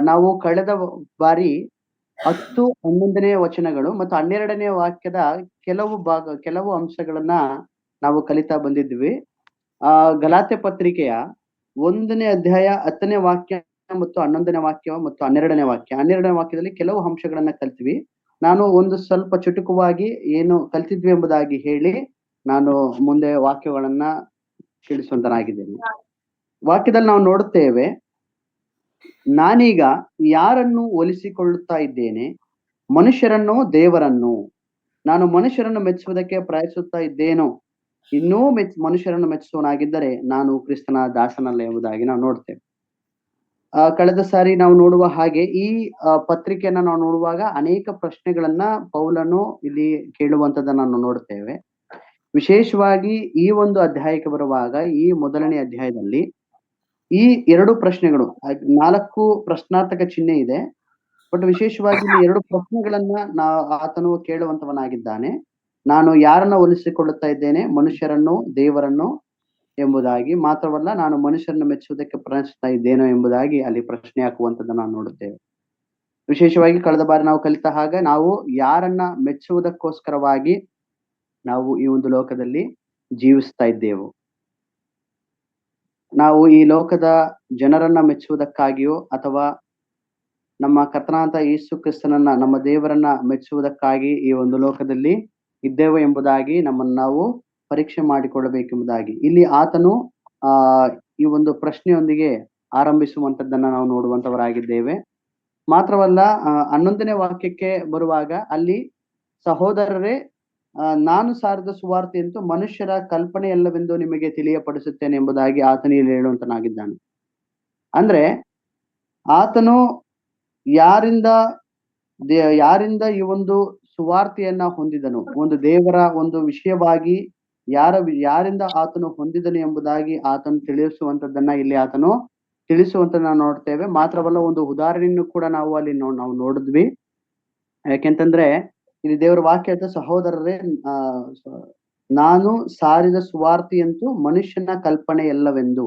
ನಾವು ಕಳೆದ ಬಾರಿ 10, 11ನೇ ವಚನಗಳು ಮತ್ತು 12ನೇ ವಾಕ್ಯದ ಕೆಲವು ಅಂಶಗಳನ್ನ ನಾವು ಕಲಿತಾ ಬಂದಿದ್ವಿ. ಗಲಾತ್ಯ ಪತ್ರಿಕೆಯ 1ನೇ ಅಧ್ಯಾಯ 10ನೇ ವಾಕ್ಯ ಮತ್ತು 11ನೇ ವಾಕ್ಯ ಮತ್ತು 12ನೇ ವಾಕ್ಯ. 12ನೇ ವಾಕ್ಯದಲ್ಲಿ ಕೆಲವು ಅಂಶಗಳನ್ನ ಕಲ್ತ್ವಿ. ನಾನು ಒಂದು ಸ್ವಲ್ಪ ಚುಟುಕುವಾಗಿ ಏನು ಕಲ್ತಿದ್ವಿ ಎಂಬುದಾಗಿ ಹೇಳಿ ನಾನು ಮುಂದೆ ವಾಕ್ಯಗಳನ್ನ ತಿಳಿಸುವಂತನಾಗಿದ್ದೇನೆ. ವಾಕ್ಯದಲ್ಲಿ ನಾವು ನೋಡುತ್ತೇವೆ, ನಾನೀಗ ಯಾರನ್ನು ಹೋಲಿಸಿಕೊಳ್ಳುತ್ತಾ ಇದ್ದೇನೆ? ಮನುಷ್ಯರನ್ನು, ದೇವರನ್ನು? ನಾನು ಮನುಷ್ಯರನ್ನು ಮೆಚ್ಚುವುದಕ್ಕೆ ಪ್ರಯತ್ನಿಸುತ್ತಾ ಇದ್ದೇನೋ? ಇನ್ನೂ ಮನುಷ್ಯರನ್ನು ಮೆಚ್ಚುವನಾಗಿದ್ದರೆ ನಾನು ಕ್ರಿಸ್ತನ ದಾಸನಲ್ಲ ಎಂಬುದಾಗಿ ನಾವು ನೋಡ್ತೇವೆ. ಕಳೆದ ಸಾರಿ ನಾವು ನೋಡುವ ಹಾಗೆ ಈ ಪತ್ರಿಕೆಯನ್ನ ನಾವು ನೋಡುವಾಗ ಅನೇಕ ಪ್ರಶ್ನೆಗಳನ್ನ ಪೌಲನು ಇಲ್ಲಿ ಕೇಳುವಂತದನ್ನ ನಾವು ನೋಡ್ತೇವೆ. ವಿಶೇಷವಾಗಿ ಈ ಒಂದು ಅಧ್ಯಾಯಕ್ಕೆ ಬರುವಾಗ, ಈ ಮೊದಲನೇ ಅಧ್ಯಾಯದಲ್ಲಿ ಈ 2 ಪ್ರಶ್ನೆಗಳು, 4 ಪ್ರಶ್ನಾರ್ಥಕ ಚಿಹ್ನೆ ಇದೆ. ಬಟ್ ವಿಶೇಷವಾಗಿ ಇಲ್ಲಿ 2 ಪ್ರಶ್ನೆಗಳನ್ನ ಆತನು ಕೇಳುವಂತವನಾಗಿದ್ದಾನೆ. ನಾನು ಯಾರನ್ನ ಹೋಲಿಸಿಕೊಳ್ಳುತ್ತಾ ಇದ್ದೇನೆ? ಮನುಷ್ಯರನ್ನು, ದೇವರನ್ನು ಎಂಬುದಾಗಿ. ಮಾತ್ರವಲ್ಲ, ನಾನು ಮನುಷ್ಯರನ್ನು ಮೆಚ್ಚುವುದಕ್ಕೆ ಪ್ರಯತ್ನಿಸ್ತಾ ಇದ್ದೇನೋ ಎಂಬುದಾಗಿ ಅಲ್ಲಿ ಪ್ರಶ್ನೆ ಹಾಕುವಂತದ್ದನ್ನ ನಾವು ನೋಡುತ್ತೇವೆ. ವಿಶೇಷವಾಗಿ ಕಳೆದ ಬಾರಿ ನಾವು ಕಲಿತ ಹಾಗೆ ನಾವು ಯಾರನ್ನ ಮೆಚ್ಚುವುದಕ್ಕೋಸ್ಕರವಾಗಿ ನಾವು ಈ ಒಂದು ಲೋಕದಲ್ಲಿ ಜೀವಿಸ್ತಾ ಇದ್ದೇವೆ? ನಾವು ಈ ಲೋಕದ ಜನರನ್ನ ಮೆಚ್ಚುವುದಕ್ಕಾಗಿಯೋ ಅಥವಾ ನಮ್ಮ ಕರ್ತನಾದ ಯೇಸು ಕ್ರಿಸ್ತನನ್ನ, ನಮ್ಮ ದೇವರನ್ನ ಮೆಚ್ಚುವುದಕ್ಕಾಗಿ ಈ ಒಂದು ಲೋಕದಲ್ಲಿ ಇದ್ದೇವೆ ಎಂಬುದಾಗಿ ನಮ್ಮನ್ನು ನಾವು ಪರೀಕ್ಷೆ ಮಾಡಿಕೊಳ್ಳಬೇಕೆಂಬುದಾಗಿ ಇಲ್ಲಿ ಆತನು ಈ ಒಂದು ಪ್ರಶ್ನೆಯೊಂದಿಗೆ ಆರಂಭಿಸುವಂತದ್ದನ್ನ ನಾವು ನೋಡುವಂತವರಾಗಿದ್ದೇವೆ. ಮಾತ್ರವಲ್ಲ, 11ನೇ ವಾಕ್ಯಕ್ಕೆ ಬರುವಾಗ ಅಲ್ಲಿ, ಸಹೋದರರೇ, ನಾನು ಸಾರಿದ ಸುವಾರ್ತೆಯಂತೂ ಮನುಷ್ಯರ ಕಲ್ಪನೆಯಲ್ಲವೆಂದು ನಿಮಗೆ ತಿಳಿಯಪಡಿಸುತ್ತೇನೆ ಎಂಬುದಾಗಿ ಆತನು ಇಲ್ಲಿ ಹೇಳುವಂತನಾಗಿದ್ದಾನೆ. ಅಂದ್ರೆ ಆತನು ಯಾರಿಂದ ಈ ಒಂದು ಸುವಾರ್ತೆಯನ್ನ ಹೊಂದಿದನು, ಒಂದು ದೇವರ ಒಂದು ವಿಷಯವಾಗಿ ಯಾರಿಂದ ಆತನು ಹೊಂದಿದನು ಎಂಬುದಾಗಿ ಆತನು ತಿಳಿಸುವಂತದ್ದನ್ನ ಇಲ್ಲಿ ಆತನು ತಿಳಿಸುವಂತ ನೋಡ್ತೇವೆ. ಮಾತ್ರವಲ್ಲ, ಒಂದು ಉದಾಹರಣೆಯನ್ನು ಕೂಡ ನಾವು ಅಲ್ಲಿ ನಾವು ನೋಡಿದ್ವಿ. ಯಾಕೆಂತಂದ್ರೆ ಇಲ್ಲಿ ದೇವರ ವಾಕ್ಯದ, ಸಹೋದರರೇ, ನಾನು ಸಾರಿದ ಸುವಾರ್ತೆಯಂತೂ ಮನುಷ್ಯನ ಕಲ್ಪನೆ ಎಲ್ಲವೆಂದು.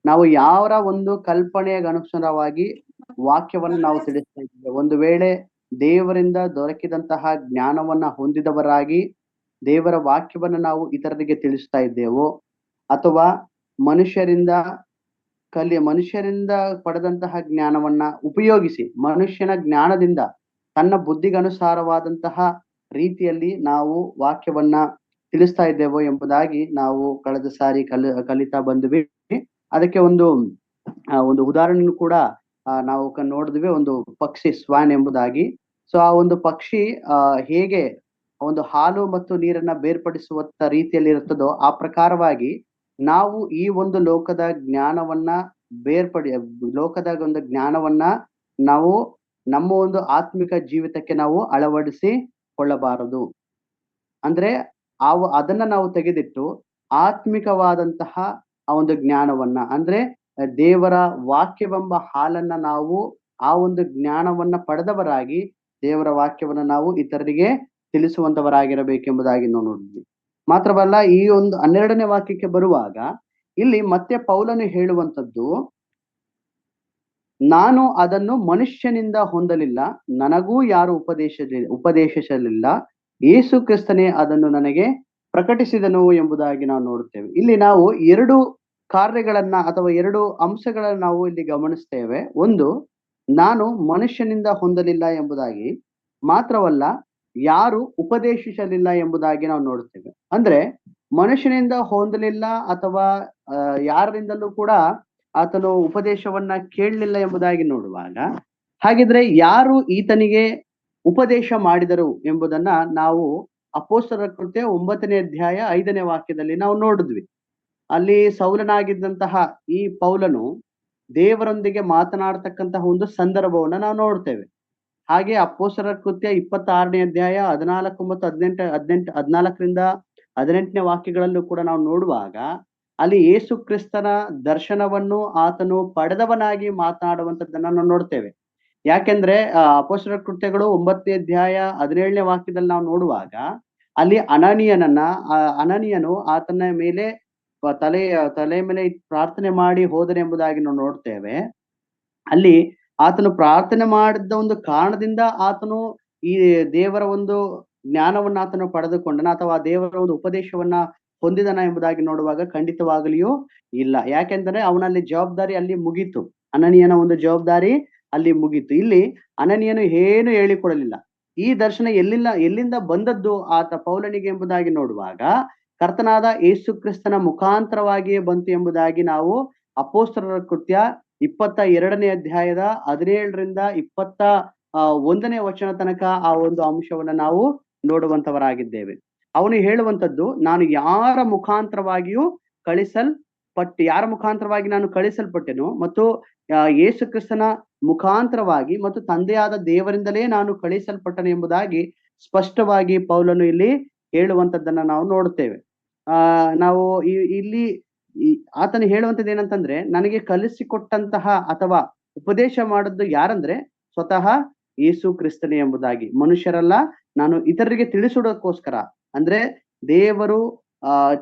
ನಾವು ಯಾವರ ಒಂದು ಕಲ್ಪನೆಯ ಅನುಸಾರವಾಗಿ ವಾಕ್ಯವನ್ನು ನಾವು ತಿಳಿಸ್ತಾ ಇದ್ದೇವೆ. ಒಂದು ವೇಳೆ ದೇವರಿಂದ ದೊರಕಿದಂತಹ ಜ್ಞಾನವನ್ನ ಹೊಂದಿದವರಾಗಿ ದೇವರ ವಾಕ್ಯವನ್ನ ನಾವು ಇತರರಿಗೆ ತಿಳಿಸ್ತಾ ಇದ್ದೇವೋ, ಅಥವಾ ಮನುಷ್ಯರಿಂದ ಪಡೆದಂತಹ ಜ್ಞಾನವನ್ನ ಉಪಯೋಗಿಸಿ, ಮನುಷ್ಯನ ಜ್ಞಾನದಿಂದ ತನ್ನ ಬುದ್ಧಿಗನುಸಾರವಾದಂತಹ ರೀತಿಯಲ್ಲಿ ನಾವು ವಾಕ್ಯವನ್ನ ತಿಳಿಸ್ತಾ ಇದ್ದೇವೋ ಎಂಬುದಾಗಿ ನಾವು ಕಳೆದ ಸಾರಿ ಕಲಿತಾ ಬಂದ್ವಿ. ಅದಕ್ಕೆ ಒಂದು ಉದಾಹರಣೆಯನ್ನು ಕೂಡ ನಾವು ನೋಡಿದ್ವಿ, ಒಂದು ಪಕ್ಷಿ, ಸ್ವಾನ್ ಎಂಬುದಾಗಿ. ಸೊ ಆ ಒಂದು ಪಕ್ಷಿ ಹೇಗೆ ಒಂದು ಹಾಲು ಮತ್ತು ನೀರನ್ನ ಬೇರ್ಪಡಿಸುವಂತ ರೀತಿಯಲ್ಲಿ ಇರುತ್ತದೋ, ಆ ಪ್ರಕಾರವಾಗಿ ನಾವು ಈ ಒಂದು ಲೋಕದ ಜ್ಞಾನವನ್ನ ಲೋಕದ ಒಂದು ಜ್ಞಾನವನ್ನ ನಾವು ನಮ್ಮ ಒಂದು ಆತ್ಮಿಕ ಜೀವಿತಕ್ಕೆ ನಾವು ಅಳವಡಿಸಿಕೊಳ್ಳಬಾರದು. ಅಂದ್ರೆ ಅದನ್ನ ನಾವು ತೆಗೆದಿಟ್ಟು ಆತ್ಮಿಕವಾದಂತಹ ಆ ಒಂದು ಜ್ಞಾನವನ್ನ, ಅಂದ್ರೆ ದೇವರ ವಾಕ್ಯವೆಂಬ ಹಾಲನ್ನ ನಾವು ಆ ಒಂದು ಜ್ಞಾನವನ್ನ ಪಡೆದವರಾಗಿ ದೇವರ ವಾಕ್ಯವನ್ನ ನಾವು ಇತರರಿಗೆ ತಿಳಿಸುವಂತವರಾಗಿರಬೇಕೆಂಬುದಾಗಿ ನಾವು ನೋಡಿದ್ವಿ. ಮಾತ್ರವಲ್ಲ, ಈ ಒಂದು 12ನೇ ವಾಕ್ಯಕ್ಕೆ ಬರುವಾಗ ಇಲ್ಲಿ ಮತ್ತೆ ಪೌಲನು ಹೇಳುವಂತದ್ದು, ನಾನು ಅದನ್ನು ಮನುಷ್ಯನಿಂದ ಹೊಂದಲಿಲ್ಲ, ನನಗೂ ಯಾರು ಉಪದೇಶಿಸಲಿಲ್ಲ, ಯೇಸು ಕ್ರಿಸ್ತನೇ ಅದನ್ನು ನನಗೆ ಪ್ರಕಟಿಸಿದನು ಎಂಬುದಾಗಿ ನಾವು ನೋಡುತ್ತೇವೆ. ಇಲ್ಲಿ ನಾವು 2 ಕಾರ್ಯಗಳನ್ನ ಅಥವಾ 2 ಅಂಶಗಳನ್ನ ನಾವು ಇಲ್ಲಿ ಗಮನಿಸ್ತೇವೆ. ಒಂದು, ನಾನು ಮನುಷ್ಯನಿಂದ ಹೊಂದಲಿಲ್ಲ ಎಂಬುದಾಗಿ. ಮಾತ್ರವಲ್ಲ, ಯಾರು ಉಪದೇಶಿಸಲಿಲ್ಲ ಎಂಬುದಾಗಿ ನಾವು ನೋಡುತ್ತೇವೆ. ಅಂದ್ರೆ ಮನುಷ್ಯನಿಂದ ಹೊಂದಲಿಲ್ಲ ಅಥವಾ ಯಾರಿಂದಲೂ ಕೂಡ ಆತನು ಉಪದೇಶವನ್ನ ಕೇಳಲಿಲ್ಲ ಎಂಬುದಾಗಿ ನೋಡುವಾಗ, ಹಾಗಿದ್ರೆ ಯಾರು ಈತನಿಗೆ ಉಪದೇಶ ಮಾಡಿದರು ಎಂಬುದನ್ನ ನಾವು ಅಪೊಸ್ತಲರ ಕೃತ್ಯ 9ನೇ ಅಧ್ಯಾಯ 5ನೇ ವಾಕ್ಯದಲ್ಲಿ ನಾವು ನೋಡಿದ್ವಿ. ಅಲ್ಲಿ ಸೌಲನಾಗಿದ್ದಂತಹ ಈ ಪೌಲನು ದೇವರೊಂದಿಗೆ ಮಾತನಾಡತಕ್ಕಂತಹ ಒಂದು ಸಂದರ್ಭವನ್ನ ನಾವು ನೋಡ್ತೇವೆ. ಹಾಗೆ ಅಪೊಸ್ತಲರ ಕೃತ್ಯ 26ನೇ ಅಧ್ಯಾಯ 14 ಮತ್ತು 14ರಿಂದ 18ನೇ ವಾಕ್ಯಗಳಲ್ಲೂ ಕೂಡ ನಾವು ನೋಡುವಾಗ ಅಲ್ಲಿ ಯೇಸು ಕ್ರಿಸ್ತನ ದರ್ಶನವನ್ನು ಆತನು ಪಡೆದವನಾಗಿ ಮಾತನಾಡುವಂತದ್ದನ್ನ ನಾವು ನೋಡ್ತೇವೆ. ಯಾಕೆಂದ್ರೆ ಅಪೊಸ್ತಲರ ಕೃತ್ಯಗಳು 9ನೇ ಅಧ್ಯಾಯ 17ನೇ ವಾಕ್ಯದಲ್ಲಿ ನಾವು ನೋಡುವಾಗ ಅಲ್ಲಿ ಅನನೀಯನು ಆತನ ಮೇಲೆ ತಲೆ ಮೇಲೆ ಪ್ರಾರ್ಥನೆ ಮಾಡಿ ಹೋದನೆಂಬುದಾಗಿ ನಾವು ನೋಡ್ತೇವೆ. ಅಲ್ಲಿ ಆತನು ಪ್ರಾರ್ಥನೆ ಮಾಡಿದ ಒಂದು ಕಾರಣದಿಂದ ಆತನು ಈ ದೇವರ ಒಂದು ಜ್ಞಾನವನ್ನ ಆತನು ಪಡೆದುಕೊಂಡನ ಅಥವಾ ದೇವರ ಒಂದು ಉಪದೇಶವನ್ನ ಹೊಂದಿದನ ಎಂಬುದಾಗಿ ನೋಡುವಾಗ ಖಂಡಿತವಾಗಲಿಯೂ ಇಲ್ಲ. ಯಾಕೆಂದ್ರೆ ಅವನಲ್ಲಿ ಜವಾಬ್ದಾರಿ ಅಲ್ಲಿ ಮುಗೀತು. ಅನನೀಯನ ಒಂದು ಜವಾಬ್ದಾರಿ ಅಲ್ಲಿ ಮುಗೀತು. ಇಲ್ಲಿ ಅನನೀಯನು ಏನು ಹೇಳಿಕೊಡಲಿಲ್ಲ. ಈ ದರ್ಶನ ಎಲ್ಲಿಂದ ಬಂದದ್ದು ಆತ ಪೌಲನಿಗೆ ಎಂಬುದಾಗಿ ನೋಡುವಾಗ ಕರ್ತನಾದ ಯೇಸು ಕ್ರಿಸ್ತನ ಮುಖಾಂತರವಾಗಿಯೇ ಬಂತು ಎಂಬುದಾಗಿ ನಾವು ಅಪೊಸ್ತಲರ ಕೃತ್ಯ 22ನೇ ಅಧ್ಯಾಯದ 17ರಿಂದ 21ನೇ ವಚನ ತನಕ ಆ ಒಂದು ಅಂಶವನ್ನ ನಾವು ನೋಡುವಂತವರಾಗಿದ್ದೇವೆ. ಅವನು ಹೇಳುವಂತದ್ದು, ನಾನು ಯಾರ ಮುಖಾಂತರವಾಗಿ ನಾನು ಕಳಿಸಲ್ಪಟ್ಟೆನು ಮತ್ತು ಯೇಸು ಕ್ರಿಸ್ತನ ಮುಖಾಂತರವಾಗಿ ಮತ್ತು ತಂದೆಯಾದ ದೇವರಿಂದಲೇ ನಾನು ಕಳಿಸಲ್ಪಟ್ಟನು ಎಂಬುದಾಗಿ ಸ್ಪಷ್ಟವಾಗಿ ಪೌಲನು ಇಲ್ಲಿ ಹೇಳುವಂತದ್ದನ್ನ ನಾವು ನೋಡುತ್ತೇವೆ. ನಾವು ಇಲ್ಲಿ ಆತನು ಹೇಳುವಂತದ್ದು ಏನಂತಂದ್ರೆ, ನನಗೆ ಕಲಿಸಿಕೊಟ್ಟಂತಹ ಅಥವಾ ಉಪದೇಶ ಮಾಡಿದ್ದು ಯಾರಂದ್ರೆ ಸ್ವತಃ ಯೇಸು ಕ್ರಿಸ್ತನೇ ಎಂಬುದಾಗಿ. ಮನುಷ್ಯರಲ್ಲ, ನಾನು ಇತರರಿಗೆ ತಿಳಿಸುವುದಕ್ಕೋಸ್ಕರ, ಅಂದ್ರೆ ದೇವರು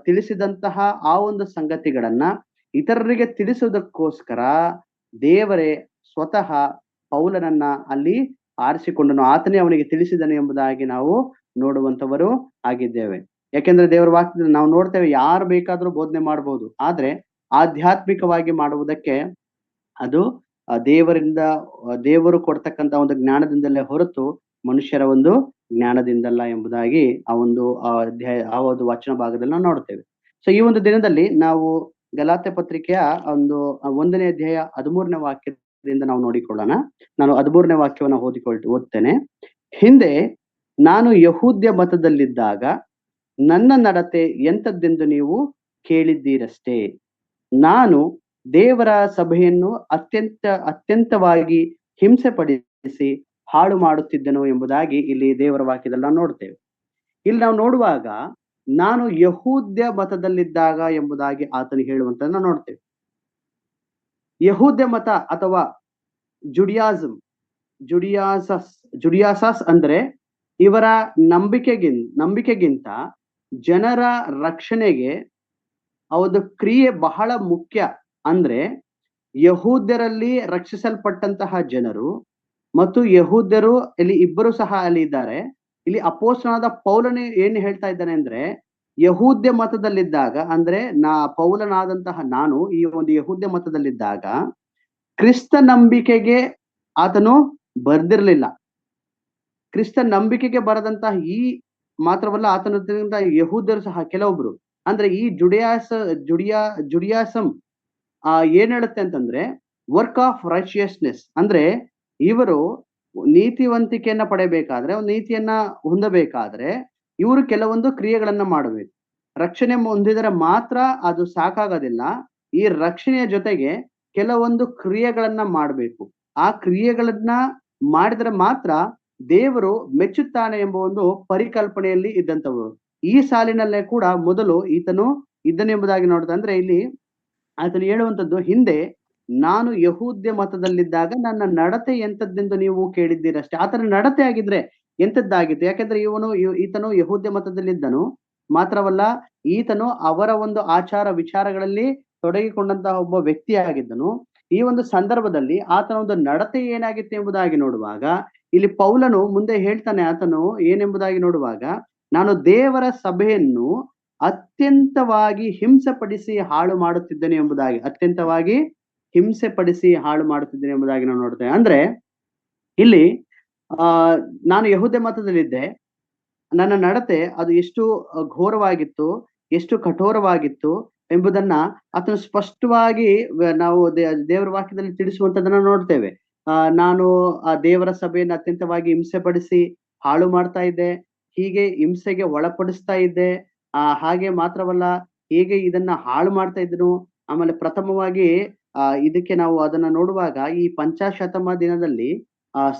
ತಿಳಿಸಿದಂತಹ ಆ ಒಂದು ಸಂಗತಿಗಳನ್ನ ಇತರರಿಗೆ ತಿಳಿಸುವುದಕ್ಕೋಸ್ಕರ ದೇವರೇ ಸ್ವತಃ ಪೌಲನನ್ನ ಅಲ್ಲಿ ಆರಿಸಿಕೊಂಡನು, ಆತನೇ ಅವನಿಗೆ ತಿಳಿಸಿದನು ಎಂಬುದಾಗಿ ನಾವು ನೋಡುವಂತವರು ಆಗಿದ್ದೇವೆ. ಯಾಕೆಂದ್ರೆ ದೇವರ ವಾಕ್ಯದಲ್ಲಿ ನಾವು ನೋಡ್ತೇವೆ, ಯಾರು ಬೇಕಾದ್ರೂ ಬೋಧನೆ ಮಾಡಬಹುದು, ಆದ್ರೆ ಆಧ್ಯಾತ್ಮಿಕವಾಗಿ ಮಾಡುವುದಕ್ಕೆ ಅದು ದೇವರು ಕೊಡ್ತಕ್ಕಂತ ಒಂದು ಜ್ಞಾನದಿಂದಲೇ ಹೊರತು ಮನುಷ್ಯರ ಒಂದು ಜ್ಞಾನದಿಂದಲ್ಲ ಎಂಬುದಾಗಿ ಆ ಒಂದು ವಚನ ಭಾಗದಲ್ಲಿ ನಾವು ನೋಡ್ತೇವೆ. ಸೊ ಈ ಒಂದು ದಿನದಲ್ಲಿ ನಾವು ಗಲಾತ್ಯ ಪತ್ರಿಕೆಯ 1ನೇ ಅಧ್ಯಾಯ 13ನೇ ವಾಕ್ಯದಿಂದ ನಾವು ನೋಡಿಕೊಳ್ಳೋಣ. ನಾನು 13ನೇ ವಾಕ್ಯವನ್ನ ಓದ್ತೇನೆ. ಹಿಂದೆ ನಾನು ಯಹೂದ್ಯ ಮತದಲ್ಲಿದ್ದಾಗ ನನ್ನ ನಡತೆ ಎಂಥದ್ದೆಂದು ನೀವು ಕೇಳಿದ್ದೀರಷ್ಟೇ. ನಾನು ದೇವರ ಸಭೆಯನ್ನು ಅತ್ಯಂತವಾಗಿ ಹಿಂಸೆ ಪಡಿಸಿ ಹಾಳು ಮಾಡುತ್ತಿದ್ದೆನು ಎಂಬುದಾಗಿ ಇಲ್ಲಿ ದೇವರ ವಾಕ್ಯದಲ್ಲಿ ನಾವು ನೋಡ್ತೇವೆ. ಇಲ್ಲಿ ನಾವು ನೋಡುವಾಗ ನಾನು ಯಹೂದ್ಯ ಮತದಲ್ಲಿದ್ದಾಗ ಎಂಬುದಾಗಿ ಆತನು ಹೇಳುವಂತನ್ನ ನೋಡ್ತೇವೆ. ಯಹೂದ್ಯ ಮತ ಅಥವಾ ಜುಡಿಯಾಸಸ್ ಅಂದ್ರೆ ಇವರ ನಂಬಿಕೆಗಿಂತ ಜನರ ರಕ್ಷಣೆಗೆ ಒಂದು ಕ್ರಿಯೆ ಬಹಳ ಮುಖ್ಯ. ಅಂದ್ರೆ ಯಹೂದ್ಯರಲ್ಲಿ ರಕ್ಷಿಸಲ್ಪಟ್ಟಂತಹ ಜನರು ಮತ್ತು ಯಹೂದ್ಯರು ಇಲ್ಲಿ ಇಬ್ಬರು ಸಹ ಅಲ್ಲಿ ಇದ್ದಾರೆ. ಇಲ್ಲಿ ಅಪೊಸ್ತಲನಾದ ಪೌಲನೇ ಏನ್ ಹೇಳ್ತಾ ಇದ್ದಾನೆ ಅಂದ್ರೆ, ಯಹೂದ್ಯ ಮತದಲ್ಲಿದ್ದಾಗ ಅಂದ್ರೆ ಪೌಲನಾದಂತಹ ನಾನು ಈ ಒಂದು ಯಹೂದ್ಯ ಮತದಲ್ಲಿದ್ದಾಗ ಕ್ರಿಸ್ತ ನಂಬಿಕೆಗೆ ಆತನು ಬರ್ದಿರ್ಲಿಲ್ಲ. ಕ್ರಿಸ್ತ ನಂಬಿಕೆಗೆ ಬರದಂತಹ ಈ ಮಾತ್ರವಲ್ಲ, ಆತನ ಯಹೂದ್ಯರು ಸಹ ಕೆಲವೊಬ್ರು ಅಂದ್ರೆ ಈ ಜುಡಿಯಾಸಮ್ ಏನ್ ಹೇಳುತ್ತೆ ಅಂತಂದ್ರೆ, ವರ್ಕ್ ಆಫ್ ರೈಚಿಯಸ್ನೆಸ್ ಅಂದ್ರೆ ಇವರು ನೀತಿವಂತಿಕೆಯನ್ನ ಪಡೆಯಬೇಕಾದ್ರೆ, ನೀತಿಯನ್ನ ಹೊಂದಬೇಕಾದ್ರೆ ಇವರು ಕೆಲವೊಂದು ಕ್ರಿಯೆಗಳನ್ನ ಮಾಡಬೇಕು. ರಕ್ಷಣೆ ಹೊಂದಿದರೆ ಮಾತ್ರ ಅದು ಸಾಕಾಗೋದಿಲ್ಲ. ಈ ರಕ್ಷಣೆಯ ಜೊತೆಗೆ ಕೆಲವೊಂದು ಕ್ರಿಯೆಗಳನ್ನ ಮಾಡಬೇಕು. ಆ ಕ್ರಿಯೆಗಳನ್ನ ಮಾಡಿದ್ರೆ ಮಾತ್ರ ದೇವರು ಮೆಚ್ಚುತ್ತಾನೆ ಎಂಬ ಒಂದು ಪರಿಕಲ್ಪನೆಯಲ್ಲಿ ಇದ್ದಂಥವರು. ಈ ಸಾಲಿನಲ್ಲೇ ಕೂಡ ಮೊದಲು ಈತನು ಇದ್ದನೆಂಬುದಾಗಿ ನೋಡಿದ. ಅಂದ್ರೆ ಇಲ್ಲಿ ಆತನು ಹೇಳುವಂತದ್ದು, ಹಿಂದೆ ನಾನು ಯಹೂದ್ಯ ಮತದಲ್ಲಿದ್ದಾಗ ನನ್ನ ನಡತೆ ಎಂಥದ್ದೆಂದು ನೀವು ಕೇಳಿದ್ದೀರಷ್ಟೇ. ಆತನ ನಡತೆ ಆಗಿದ್ರೆ ಎಂಥದ್ದಾಗಿತ್ತು? ಯಾಕೆಂದ್ರೆ ಈತನು ಯಹೂದ್ಯ ಮತದಲ್ಲಿದ್ದನು. ಮಾತ್ರವಲ್ಲ, ಈತನು ಅವರ ಒಂದು ಆಚಾರ ವಿಚಾರಗಳಲ್ಲಿ ತೊಡಗಿಕೊಂಡಂತಹ ಒಬ್ಬ ವ್ಯಕ್ತಿಯಾಗಿದ್ದನು. ಈ ಒಂದು ಸಂದರ್ಭದಲ್ಲಿ ಆತನ ಒಂದು ನಡತೆ ಏನಾಗಿತ್ತು ಎಂಬುದಾಗಿ ನೋಡುವಾಗ ಇಲ್ಲಿ ಪೌಲನು ಮುಂದೆ ಹೇಳ್ತಾನೆ. ಆತನು ಏನೆಂಬುದಾಗಿ ನೋಡುವಾಗ, ನಾನು ದೇವರ ಸಭೆಯನ್ನು ಅತ್ಯಂತವಾಗಿ ಹಿಂಸೆಪಡಿಸಿ ಹಾಳು ಮಾಡುತ್ತಿದ್ದೇನೆ ಎಂಬುದಾಗಿ, ಅತ್ಯಂತವಾಗಿ ಹಿಂಸೆಪಡಿಸಿ ಹಾಳು ಮಾಡುತ್ತಿದ್ದೇನೆ ಎಂಬುದಾಗಿ ನಾವು ನೋಡ್ತೇವೆ. ಅಂದ್ರೆ ಇಲ್ಲಿ ನಾನು ಯಹೂದ್ಯ ಮತದಲ್ಲಿದ್ದೆ, ನನ್ನ ನಡತೆ ಅದು ಎಷ್ಟು ಘೋರವಾಗಿತ್ತು, ಎಷ್ಟು ಕಠೋರವಾಗಿತ್ತು ಎಂಬುದನ್ನ ಆತನು ಸ್ಪಷ್ಟವಾಗಿ ನಾವು ದೇವರ ವಾಕ್ಯದಲ್ಲಿ ತಿಳಿಸುವಂತದನ್ನ ನೋಡ್ತೇವೆ. ನಾನು ಆ ದೇವರ ಸಭೆಯನ್ನು ಅತ್ಯಂತವಾಗಿ ಹಿಂಸೆಪಡಿಸಿ ಹಾಳು ಮಾಡ್ತಾ ಇದ್ದೆ, ಹೀಗೆ ಹಿಂಸೆಗೆ ಒಳಪಡಿಸ್ತಾ ಇದ್ದೆ. ಹಾಗೆ ಮಾತ್ರವಲ್ಲ, ಹೇಗೆ ಇದನ್ನ ಹಾಳು ಮಾಡ್ತಾ ಇದ್ದನು. ಆಮೇಲೆ ಪ್ರಥಮವಾಗಿ ಇದಕ್ಕೆ ನಾವು ಅದನ್ನ ನೋಡುವಾಗ ಈ ಪಂಚಾಶತಮ ದಿನದಲ್ಲಿ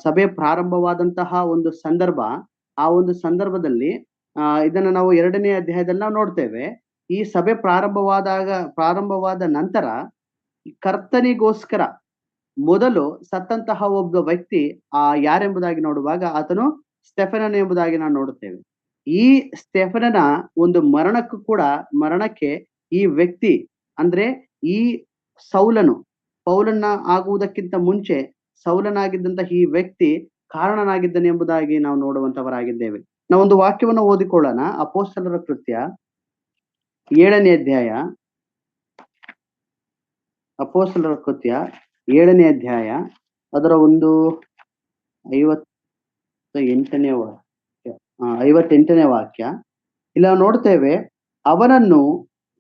ಸಭೆ ಪ್ರಾರಂಭವಾದಂತಹ ಒಂದು ಸಂದರ್ಭ, ಆ ಒಂದು ಸಂದರ್ಭದಲ್ಲಿ ಇದನ್ನ ನಾವು 2ನೇ ಅಧ್ಯಾಯದಲ್ಲಿ ನಾವು ನೋಡ್ತೇವೆ. ಈ ಸಭೆ ಪ್ರಾರಂಭವಾದ ನಂತರ ಕರ್ತನಿಗೋಸ್ಕರ ಮೊದಲು ಸತ್ತಂತಹ ಒಬ್ಬ ವ್ಯಕ್ತಿ ಯಾರೆಂಬುದಾಗಿ ನೋಡುವಾಗ ಆತನು ಸ್ಟೆಫನನ್ ಎಂಬುದಾಗಿ ನಾವು ನೋಡುತ್ತೇವೆ. ಈ ಸ್ಟೆಫನನ ಒಂದು ಮರಣಕ್ಕೆ ಈ ವ್ಯಕ್ತಿ ಅಂದ್ರೆ ಈ ಪೌಲನ ಆಗುವುದಕ್ಕಿಂತ ಮುಂಚೆ ಸೌಲನಾಗಿದ್ದಂತಹ ಈ ವ್ಯಕ್ತಿ ಕಾರಣನಾಗಿದ್ದನೆ ಎಂಬುದಾಗಿ ನಾವು ನೋಡುವಂತವರಾಗಿದ್ದೇವೆ. ನಾವೊಂದು ವಾಕ್ಯವನ್ನು ಓದಿಕೊಳ್ಳೋಣ. ಅಪೊಸ್ತಲರ ಕೃತ್ಯ 7ನೇ ಅಧ್ಯಾಯ. ಅಪೊಸ್ತಲರ ಕೃತ್ಯ 7ನೇ ಅಧ್ಯಾಯ, ಅದರ ಒಂದು 58ನೇ ವಾಕ್ಯ. 58ನೇ ವಾಕ್ಯ. ಇಲ್ಲ ನೋಡ್ತೇವೆ, ಅವನನ್ನು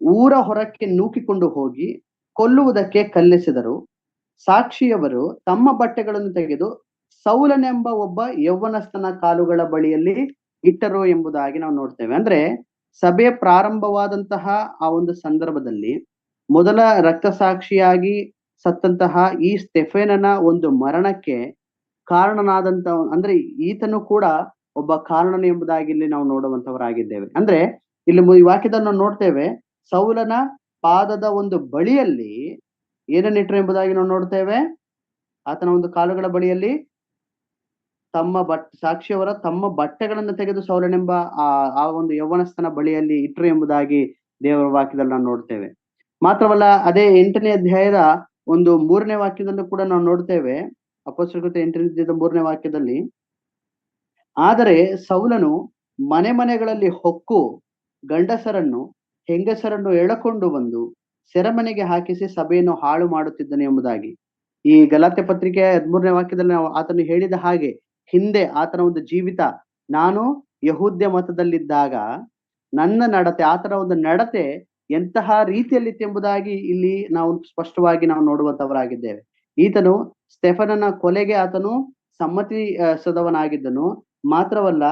ಊರ ಹೊರಕ್ಕೆ ನೂಕಿಕೊಂಡು ಹೋಗಿ ಕೊಲ್ಲುವುದಕ್ಕೆ ಕಲ್ಲೆಸೆದರು. ಸಾಕ್ಷಿಯವರು ತಮ್ಮ ಬಟ್ಟೆಗಳನ್ನು ತೆಗೆದು ಸೌಲನೆಂಬ ಒಬ್ಬ ಯೌವನಸ್ಥನ ಕಾಲುಗಳ ಬಳಿಯಲ್ಲಿ ಇಟ್ಟರು ಎಂಬುದಾಗಿ ನಾವು ನೋಡ್ತೇವೆ. ಅಂದ್ರೆ ಸಭೆ ಪ್ರಾರಂಭವಾದಂತಹ ಆ ಒಂದು ಸಂದರ್ಭದಲ್ಲಿ ಮೊದಲ ರಕ್ತಸಾಕ್ಷಿಯಾಗಿ ಸತ್ತಂತಹ ಈ ಸ್ಟೆಫೆನನ ಒಂದು ಮರಣಕ್ಕೆ ಕಾರಣನಾದಂತ, ಅಂದ್ರೆ ಈತನು ಕೂಡ ಒಬ್ಬ ಕಾರಣನು ಎಂಬುದಾಗಿ ಇಲ್ಲಿ ನಾವು ನೋಡುವಂತವರಾಗಿದ್ದೇವೆ. ಅಂದ್ರೆ ಇಲ್ಲಿ ಈ ವಾಕ್ಯದಲ್ಲಿ ನಾವು ನೋಡ್ತೇವೆ, ಸೌಲನ ಪಾದದ ಒಂದು ಬಳಿಯಲ್ಲಿ ಏನನ್ನಿಟ್ರು ಎಂಬುದಾಗಿ ನಾವು ನೋಡ್ತೇವೆ. ಆತನ ಒಂದು ಕಾಲುಗಳ ಬಳಿಯಲ್ಲಿ ಸಾಕ್ಷಿಯವರ ತಮ್ಮ ಬಟ್ಟೆಗಳನ್ನು ತೆಗೆದು ಸೌಲನೆಂಬ ಆ ಒಂದು ಯೌವನಸ್ಥನ ಬಳಿಯಲ್ಲಿ ಇಟ್ರು ಎಂಬುದಾಗಿ ದೇವರ ವಾಕ್ಯದಲ್ಲಿ ನಾವು ನೋಡ್ತೇವೆ. ಮಾತ್ರವಲ್ಲ, ಅದೇ 8ನೇ ಅಧ್ಯಾಯದ ಒಂದು 3ನೇ ವಾಕ್ಯದಲ್ಲೂ ಕೂಡ ನಾವು ನೋಡ್ತೇವೆ. ಅಪೊಸ್ತಲರ ಕೃತ್ಯ 8ನೇ ಅಧ್ಯಾಯದ 3ನೇ ವಾಕ್ಯದಲ್ಲಿ, ಆದರೆ ಸೌಲನು ಮನೆ ಮನೆಗಳಲ್ಲಿ ಹೊಕ್ಕು ಗಂಡಸರನ್ನು ಹೆಂಗಸರನ್ನು ಎಳಕೊಂಡು ಬಂದು ಸೆರೆಮನೆಗೆ ಹಾಕಿಸಿ ಸಭೆಯನ್ನು ಹಾಳು ಮಾಡುತ್ತಿದ್ದನು ಎಂಬುದಾಗಿ. ಈ ಗಲಾತ್ಯ ಪತ್ರಿಕೆ 13ನೇ ವಾಕ್ಯದಲ್ಲಿ ನಾವು ಆತನು ಹೇಳಿದ ಹಾಗೆ ಹಿಂದೆ ಆತನ ಒಂದು ಜೀವಿತ, ನಾನು ಯಹೂದ್ಯ ಮತದಲ್ಲಿದ್ದಾಗ ನನ್ನ ನಡತೆ, ಆತನ ಒಂದು ನಡತೆ ಎಂತಹ ರೀತಿಯಲ್ಲಿತ್ತು ಎಂಬುದಾಗಿ ಇಲ್ಲಿ ನಾವು ಸ್ಪಷ್ಟವಾಗಿ ನಾವು ನೋಡುವಂತವರಾಗಿದ್ದೇವೆ. ಈತನು ಸ್ಟೆಫನನ ಕೊಲೆಗೆ ಆತನು ಸಮ್ಮತಿಸದವನಾಗಿದ್ದನು. ಮಾತ್ರವಲ್ಲ,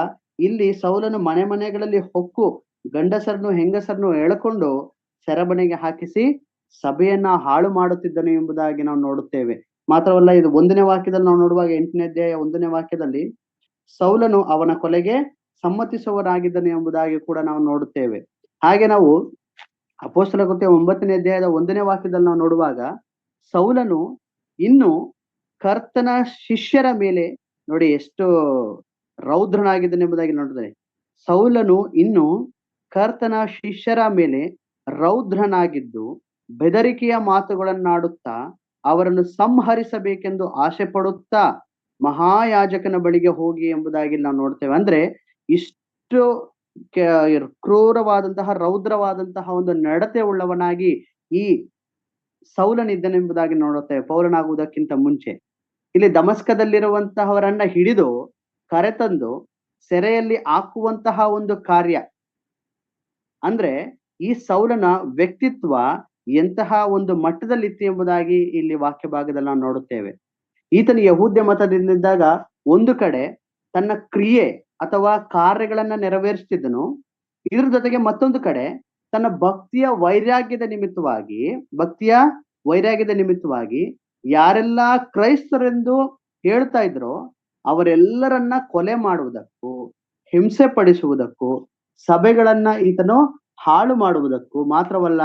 ಇಲ್ಲಿ ಸೌಲನು ಮನೆ ಮನೆಗಳಲ್ಲಿ ಹೊಕ್ಕು ಗಂಡಸರನ್ನು ಹೆಂಗಸರನ್ನು ಎಳಕೊಂಡು ಸೆರೆಮನೆಗೆ ಹಾಕಿಸಿ ಸಭೆಯನ್ನ ಹಾಳು ಮಾಡುತ್ತಿದ್ದನು ಎಂಬುದಾಗಿ ನಾವು ನೋಡುತ್ತೇವೆ. ಮಾತ್ರವಲ್ಲ, ಇದು 1ನೇ ವಾಕ್ಯದಲ್ಲಿ ನಾವು ನೋಡುವಾಗ 8ನೇ ಅಧ್ಯಾಯ 1ನೇ ವಾಕ್ಯದಲ್ಲಿ ಸೌಲನು ಅವನ ಕೊಲೆಗೆ ಸಮ್ಮತಿಸುವವನಾಗಿದ್ದನು ಎಂಬುದಾಗಿ ಕೂಡ ನಾವು ನೋಡುತ್ತೇವೆ. ಹಾಗೆ ನಾವು ಅಪೊಸ್ತಲರ ಕೃತ್ಯ 9ನೇ ಅಧ್ಯಾಯದ 1ನೇ ವಾಕ್ಯದಲ್ಲಿ ನಾವು ನೋಡುವಾಗ ಸೌಲನು ಇನ್ನು ಕರ್ತನ ಶಿಷ್ಯರ ಮೇಲೆ, ನೋಡಿ ಎಷ್ಟು ರೌದ್ರನಾಗಿದ್ದನು ಎಂಬುದಾಗಿ ನೋಡಿದರೆ, ಸೌಲನು ಇನ್ನು ಕರ್ತನ ಶಿಷ್ಯರ ಮೇಲೆ ರೌದ್ರನಾಗಿದ್ದು ಬೆದರಿಕೆಯ ಮಾತುಗಳನ್ನಾಡುತ್ತಾ ಅವರನ್ನು ಸಂಹರಿಸಬೇಕೆಂದು ಆಸೆ ಪಡುತ್ತಾ ಮಹಾಯಾಜಕನ ಬಳಿಗೆ ಹೋಗಿ ಎಂಬುದಾಗಿ ನಾವು ನೋಡ್ತೇವೆ. ಅಂದ್ರೆ ಇಷ್ಟು ಕ್ರೂರವಾದಂತಹ ರೌದ್ರವಾದಂತಹ ಒಂದು ನಡತೆ ಉಳ್ಳವನಾಗಿ ಈ ಸೌಲನಿದ್ದನೆಂಬುದಾಗಿ ನೋಡುತ್ತೇವೆ. ಪೌಲನಾಗುವುದಕ್ಕಿಂತ ಮುಂಚೆ ಇಲ್ಲಿ ದಮಸ್ಕದಲ್ಲಿರುವಂತಹವರನ್ನ ಹಿಡಿದು ಕರೆತಂದು ಸೆರೆಯಲ್ಲಿ ಹಾಕುವಂತಹ ಒಂದು ಕಾರ್ಯ. ಅಂದ್ರೆ ಈ ಸೌಲನ ವ್ಯಕ್ತಿತ್ವ ಎಂತಹ ಒಂದು ಮಟ್ಟದಲ್ಲಿತ್ತು ಎಂಬುದಾಗಿ ಇಲ್ಲಿ ವಾಕ್ಯ ಭಾಗದಲ್ಲಿ ನಾವು ನೋಡುತ್ತೇವೆ. ಈತನು ಯಹೂದ್ಯ ಮತದಲ್ಲಿದ್ದಾಗ ಒಂದು ಕಡೆ ತನ್ನ ಕ್ರಿಯೆ ಅಥವಾ ಕಾರ್ಯಗಳನ್ನ ನೆರವೇರಿಸ್ತಿದ್ದನು. ಇದ್ರ ಜೊತೆಗೆ ಮತ್ತೊಂದು ಕಡೆ ತನ್ನ ಭಕ್ತಿಯ ವೈರಾಗ್ಯದ ನಿಮಿತ್ತವಾಗಿ ಯಾರೆಲ್ಲ ಕ್ರೈಸ್ತರೆಂದು ಹೇಳ್ತಾ ಇದ್ರೋ ಅವರೆಲ್ಲರನ್ನ ಕೊಲೆ ಮಾಡುವುದಕ್ಕೂ, ಹಿಂಸೆ ಪಡಿಸುವುದಕ್ಕೂ, ಸಭೆಗಳನ್ನ ಈತನು ಹಾಳು ಮಾಡುವುದಕ್ಕೂ, ಮಾತ್ರವಲ್ಲ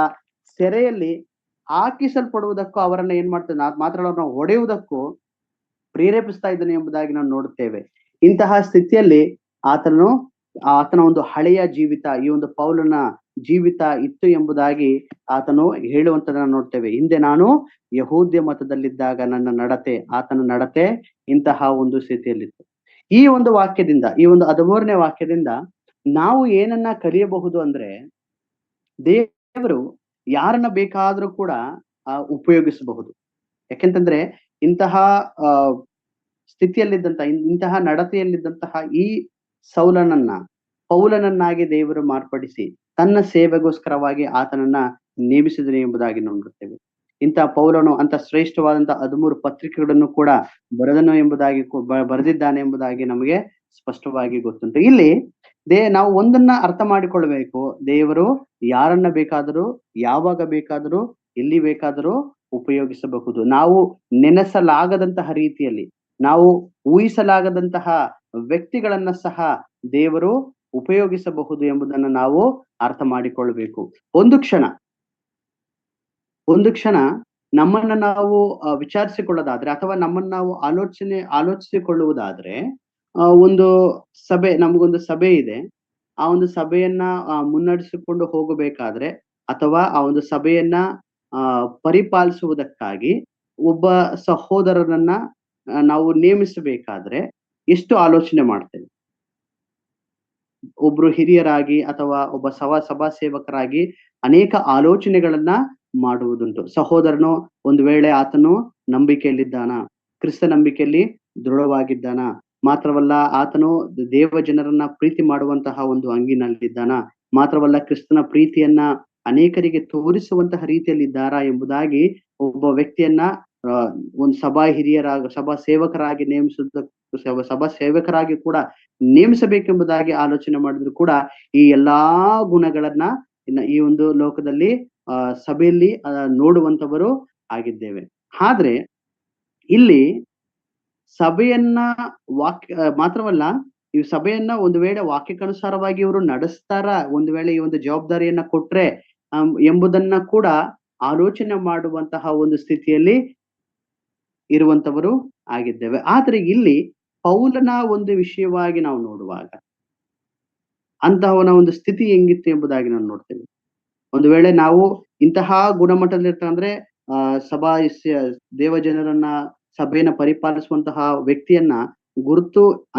ಸೆರೆಯಲ್ಲಿ ಹಾಕಿಸಲ್ಪಡುವುದಕ್ಕೂ, ಅವರನ್ನ ಏನ್ ಮಾಡ್ತಾನೆ, ಮಾತ್ರ ಅವ್ರನ್ನ ಹೊಡೆಯುವುದಕ್ಕೂ ಪ್ರೇರೇಪಿಸ್ತಾ ಇದ್ದಾನೆ ಎಂಬುದಾಗಿ ನಾವು ನೋಡುತ್ತೇವೆ. ಇಂತಹ ಸ್ಥಿತಿಯಲ್ಲಿ ಆತನ ಒಂದು ಹಳೆಯ ಜೀವಿತ, ಈ ಒಂದು ಪೌಲನ ಜೀವಿತ ಇತ್ತು ಎಂಬುದಾಗಿ ಆತನು ಹೇಳುವಂತದನ್ನ ನೋಡ್ತೇವೆ. ಹಿಂದೆ ನಾನು ಯಹೂದ್ಯ ಮತದಲ್ಲಿದ್ದಾಗ ಆತನ ನಡತೆ ಇಂತಹ ಒಂದು ಸ್ಥಿತಿಯಲ್ಲಿತ್ತು. ಈ ಒಂದು ವಾಕ್ಯದಿಂದ, ಈ ಒಂದು 13ನೇ ವಾಕ್ಯದಿಂದ ನಾವು ಏನನ್ನ ಕಲಿಯಬಹುದು ಅಂದ್ರೆ, ದೇವರು ಯಾರನ್ನ ಬೇಕಾದ್ರೂ ಕೂಡ ಉಪಯೋಗಿಸಬಹುದು. ಯಾಕೆಂತಂದ್ರೆ ಇಂತಹ ಸ್ಥಿತಿಯಲ್ಲಿದ್ದಂತಹ, ಇಂತಹ ನಡತೆಯಲ್ಲಿದ್ದಂತಹ ಈ ಪೌಲನನ್ನಾಗಿ ದೇವರು ಮಾರ್ಪಡಿಸಿ ತನ್ನ ಸೇವೆಗೋಸ್ಕರವಾಗಿ ಆತನನ್ನ ನೇಮಿಸಿದನು ಎಂಬುದಾಗಿ ನೋಡುತ್ತೇವೆ. ಇಂತಹ ಪೌಲನು ಅಂತ ಶ್ರೇಷ್ಠವಾದಂತಹ 13 ಪತ್ರಿಕೆಗಳನ್ನು ಕೂಡ ಬರೆದಿದ್ದಾನೆ ಎಂಬುದಾಗಿ ನಮಗೆ ಸ್ಪಷ್ಟವಾಗಿ ಗೊತ್ತುಂಟು. ಇಲ್ಲಿ ನಾವು ಒಂದನ್ನ ಅರ್ಥ ಮಾಡಿಕೊಳ್ಬೇಕು, ದೇವರು ಯಾರನ್ನ ಬೇಕಾದರೂ ಯಾವಾಗ ಬೇಕಾದರೂ ಎಲ್ಲಿ ಬೇಕಾದರೂ ಉಪಯೋಗಿಸಬಹುದು. ನಾವು ನೆನೆಸಲಾಗದಂತಹ ರೀತಿಯಲ್ಲಿ, ನಾವು ಊಹಿಸಲಾಗದಂತಹ ವ್ಯಕ್ತಿಗಳನ್ನ ಸಹ ದೇವರು ಉಪಯೋಗಿಸಬಹುದು ಎಂಬುದನ್ನು ನಾವು ಅರ್ಥ ಮಾಡಿಕೊಳ್ಬೇಕು. ಒಂದು ಕ್ಷಣ ನಮ್ಮನ್ನ ನಾವು ವಿಚಾರಿಸಿಕೊಳ್ಳೋದಾದ್ರೆ, ಅಥವಾ ನಮ್ಮನ್ನ ನಾವು ಆಲೋಚಿಸಿಕೊಳ್ಳುವುದಾದ್ರೆ, ಒಂದು ಸಭೆ, ನಮಗೊಂದು ಸಭೆ ಇದೆ. ಆ ಒಂದು ಸಭೆಯನ್ನ ಮುನ್ನಡೆಸಿಕೊಂಡು ಹೋಗಬೇಕಾದ್ರೆ, ಅಥವಾ ಆ ಒಂದು ಸಭೆಯನ್ನ ಪರಿಪಾಲಿಸುವುದಕ್ಕಾಗಿ ಒಬ್ಬ ಸಹೋದರನನ್ನ ನಾವು ನೇಮಿಸಬೇಕಾದ್ರೆ ಎಷ್ಟು ಆಲೋಚನೆ ಮಾಡ್ತೇವೆ? ಒಬ್ರು ಹಿರಿಯರಾಗಿ ಅಥವಾ ಒಬ್ಬ ಸಭಾ ಸೇವಕರಾಗಿ ಅನೇಕ ಆಲೋಚನೆಗಳನ್ನ ಮಾಡುವುದುಂಟು. ಸಹೋದರನು ಒಂದು ವೇಳೆ ಆತನು ನಂಬಿಕೆಯಲ್ಲಿದ್ದಾನ, ಕ್ರಿಸ್ತ ನಂಬಿಕೆಯಲ್ಲಿ ದೃಢವಾಗಿದ್ದಾನ, ಮಾತ್ರವಲ್ಲ ಆತನು ದೇವ ಜನರನ್ನ ಪ್ರೀತಿ ಮಾಡುವಂತಹ ಒಂದು ಅಂಗಿನಲ್ಲಿದ್ದಾನ, ಮಾತ್ರವಲ್ಲ ಕ್ರಿಸ್ತನ ಪ್ರೀತಿಯನ್ನ ಅನೇಕರಿಗೆ ತೋರಿಸುವಂತಹ ರೀತಿಯಲ್ಲಿದ್ದಾರಾ ಎಂಬುದಾಗಿ ಒಬ್ಬ ವ್ಯಕ್ತಿಯನ್ನ ಒಂದು ಸಭಾ ಸೇವಕರಾಗಿ ಸಭಾ ಸೇವಕರಾಗಿ ಕೂಡ ನೇಮಿಸಬೇಕೆಂಬುದಾಗಿ ಆಲೋಚನೆ ಮಾಡಿದ್ರು ಕೂಡ ಈ ಎಲ್ಲಾ ಗುಣಗಳನ್ನ ಈ ಒಂದು ಲೋಕದಲ್ಲಿ ಸಭೆಯಲ್ಲಿ ನೋಡುವಂತವರು ಆಗಿದ್ದೇವೆ. ಆದ್ರೆ ಇಲ್ಲಿ ಸಭೆಯನ್ನ ಮಾತ್ರವಲ್ಲ, ಈ ಸಭೆಯನ್ನ ಒಂದು ವೇಳೆ ವಾಕ್ಯಕ್ಕನುಸಾರವಾಗಿ ಇವರು ನಡೆಸ್ತಾರ, ಒಂದು ವೇಳೆ ಈ ಒಂದು ಜವಾಬ್ದಾರಿಯನ್ನ ಕೊಟ್ರೆ ಎಂಬುದನ್ನ ಕೂಡ ಆಲೋಚನೆ ಮಾಡುವಂತಹ ಒಂದು ಸ್ಥಿತಿಯಲ್ಲಿ ಇರುವಂತವರು ಆಗಿದ್ದೇವೆ. ಆದ್ರೆ ಇಲ್ಲಿ ಪೌಲನ ಒಂದು ವಿಷಯವಾಗಿ ನಾವು ನೋಡುವಾಗ ಅಂತಹವನ ಒಂದು ಸ್ಥಿತಿ ಹೆಂಗಿತ್ತು ಎಂಬುದಾಗಿ ನಾವು ನೋಡ್ತೇವೆ. ಒಂದು ವೇಳೆ ನಾವು ಇಂತಹ ಗುಣಮಟ್ಟದಲ್ಲಿರ್ತಂದ್ರೆ ಸಭಾ ದೇವ ಜನರನ್ನ ಸಭೆಯನ್ನ ಪರಿಪಾಲಿಸುವಂತಹ ವ್ಯಕ್ತಿಯನ್ನ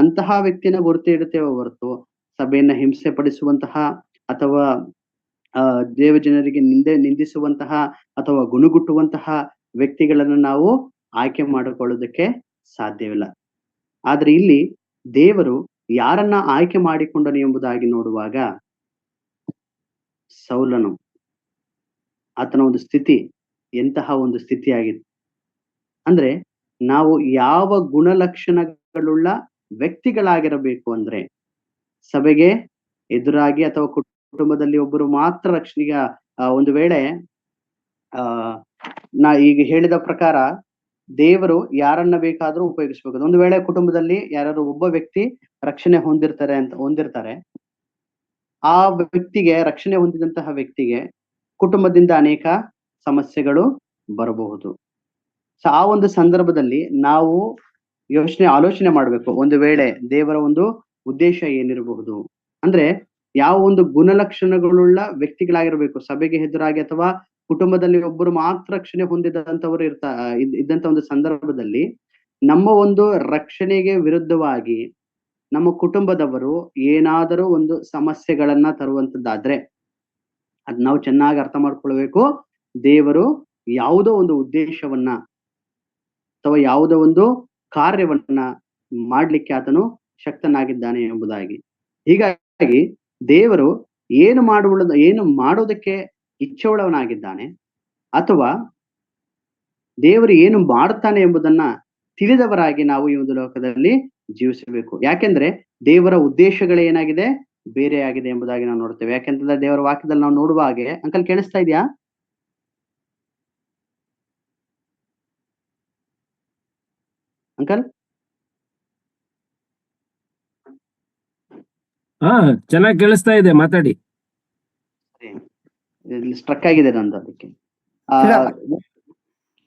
ಅಂತಹ ವ್ಯಕ್ತಿಯನ್ನ ಗುರುತು ಇಡುತ್ತೇವೆ ಹೊರತು ಸಭೆಯನ್ನ ಹಿಂಸೆ ಪಡಿಸುವಂತಹ ಅಥವಾ ದೇವ ಜನರಿಗೆ ನಿಂದಿಸುವಂತಹ ಅಥವಾ ಗುಣಗುಟ್ಟುವಂತಹ ವ್ಯಕ್ತಿಗಳನ್ನ ನಾವು ಆಯ್ಕೆ ಮಾಡಿಕೊಳ್ಳೋದಕ್ಕೆ ಸಾಧ್ಯವಿಲ್ಲ. ಆದ್ರೆ ಇಲ್ಲಿ ದೇವರು ಯಾರನ್ನ ಆಯ್ಕೆ ಮಾಡಿಕೊಂಡನು ಎಂಬುದಾಗಿ ನೋಡುವಾಗ ಸೌಲನು, ಆತನ ಒಂದು ಸ್ಥಿತಿ ಎಂತಹ ಒಂದು ಸ್ಥಿತಿಯಾಗಿತ್ತು ಅಂದ್ರೆ, ನಾವು ಯಾವ ಗುಣಲಕ್ಷಣಗಳುಳ್ಳ ವ್ಯಕ್ತಿಗಳಾಗಿರಬೇಕು ಅಂದ್ರೆ, ಸಭೆಗೆ ಎದುರಾಗಿ ಅಥವಾ ಕುಟುಂಬದಲ್ಲಿ ಒಬ್ಬರು ಮಾತ್ರ ರಕ್ಷಣೆಗೆ ಒಂದು ವೇಳೆ ನಾ ಈಗ ಹೇಳಿದ ಪ್ರಕಾರ ದೇವರು ಯಾರನ್ನ ಬೇಕಾದ್ರೂ ಉಪಯೋಗಿಸ್ಬೇಕು. ಒಂದು ವೇಳೆ ಕುಟುಂಬದಲ್ಲಿ ಯಾರು ಒಬ್ಬ ವ್ಯಕ್ತಿ ರಕ್ಷಣೆ ಹೊಂದಿರ್ತಾರೆ, ಆ ವ್ಯಕ್ತಿಗೆ, ರಕ್ಷಣೆ ಹೊಂದಿದಂತಹ ವ್ಯಕ್ತಿಗೆ ಕುಟುಂಬದಿಂದ ಅನೇಕ ಸಮಸ್ಯೆಗಳು ಬರಬಹುದು. ಸೊ ಆ ಒಂದು ಸಂದರ್ಭದಲ್ಲಿ ನಾವು ಆಲೋಚನೆ ಮಾಡ್ಬೇಕು, ಒಂದು ವೇಳೆ ದೇವರ ಒಂದು ಉದ್ದೇಶ ಏನಿರಬಹುದು ಅಂದ್ರೆ, ಯಾವ ಒಂದು ಗುಣಲಕ್ಷಣಗಳುಳ್ಳ ವ್ಯಕ್ತಿಗಳಾಗಿರ್ಬೇಕು ಸಭೆಗೆ ಎದುರಾಗಿ ಅಥವಾ ಕುಟುಂಬದಲ್ಲಿ ಒಬ್ಬರು ಮಾತ್ರ ರಕ್ಷಣೆ ಹೊಂದಿದಂತವರು ಇದ್ದಂತ ಒಂದು ಸಂದರ್ಭದಲ್ಲಿ ನಮ್ಮ ಒಂದು ರಕ್ಷಣೆಗೆ ವಿರುದ್ಧವಾಗಿ ನಮ್ಮ ಕುಟುಂಬದವರು ಏನಾದರೂ ಒಂದು ಸಮಸ್ಯೆಗಳನ್ನ ತರುವಂತದ್ದಾದ್ರೆ ಅದ್ ನಾವು ಚೆನ್ನಾಗಿ ಅರ್ಥ ಮಾಡ್ಕೊಳ್ಬೇಕು. ದೇವರು ಯಾವುದೋ ಒಂದು ಉದ್ದೇಶವನ್ನ ಅಥವಾ ಯಾವುದೋ ಒಂದು ಕಾರ್ಯವನ್ನ ಮಾಡ್ಲಿಕ್ಕೆ ಆತನು ಶಕ್ತನಾಗಿದ್ದಾನೆ ಎಂಬುದಾಗಿ. ಹೀಗಾಗಿ ದೇವರು ಏನು ಮಾಡೋದಕ್ಕೆ ಇಚ್ಛೆಯುಳ್ಳವನಾಗಿದ್ದಾನೆ ಅಥವಾ ದೇವರು ಏನು ಮಾಡುತ್ತಾನೆ ಎಂಬುದನ್ನ ತಿಳಿದವರಾಗಿ ನಾವು ಈ ಒಂದು ಲೋಕದಲ್ಲಿ ಜೀವಿಸಬೇಕು. ಯಾಕೆಂದ್ರೆ ದೇವರ ಉದ್ದೇಶಗಳೇನಾಗಿದೆ, ಬೇರೆ ಆಗಿದೆ ಎಂಬುದಾಗಿ ನಾವು ನೋಡ್ತೇವೆ. ಯಾಕೆಂತಂದ್ರೆ ದೇವರ ವಾಕ್ಯದಲ್ಲಿ ನಾವು ನೋಡುವ ಹಾಗೆ, ಅಂಕಲ್ ಕೇಳಿಸ್ತಾ ಇದೆಯಾ ಅಂಕಲ್? ಚೆನ್ನಾಗಿ ಕೇಳಿಸ್ತಾ ಇದೆ, ಮಾತಾಡಿ. ಸ್ಟ್ರಕ್ ಆಗಿದೆ ನಂದು, ಅದಕ್ಕೆ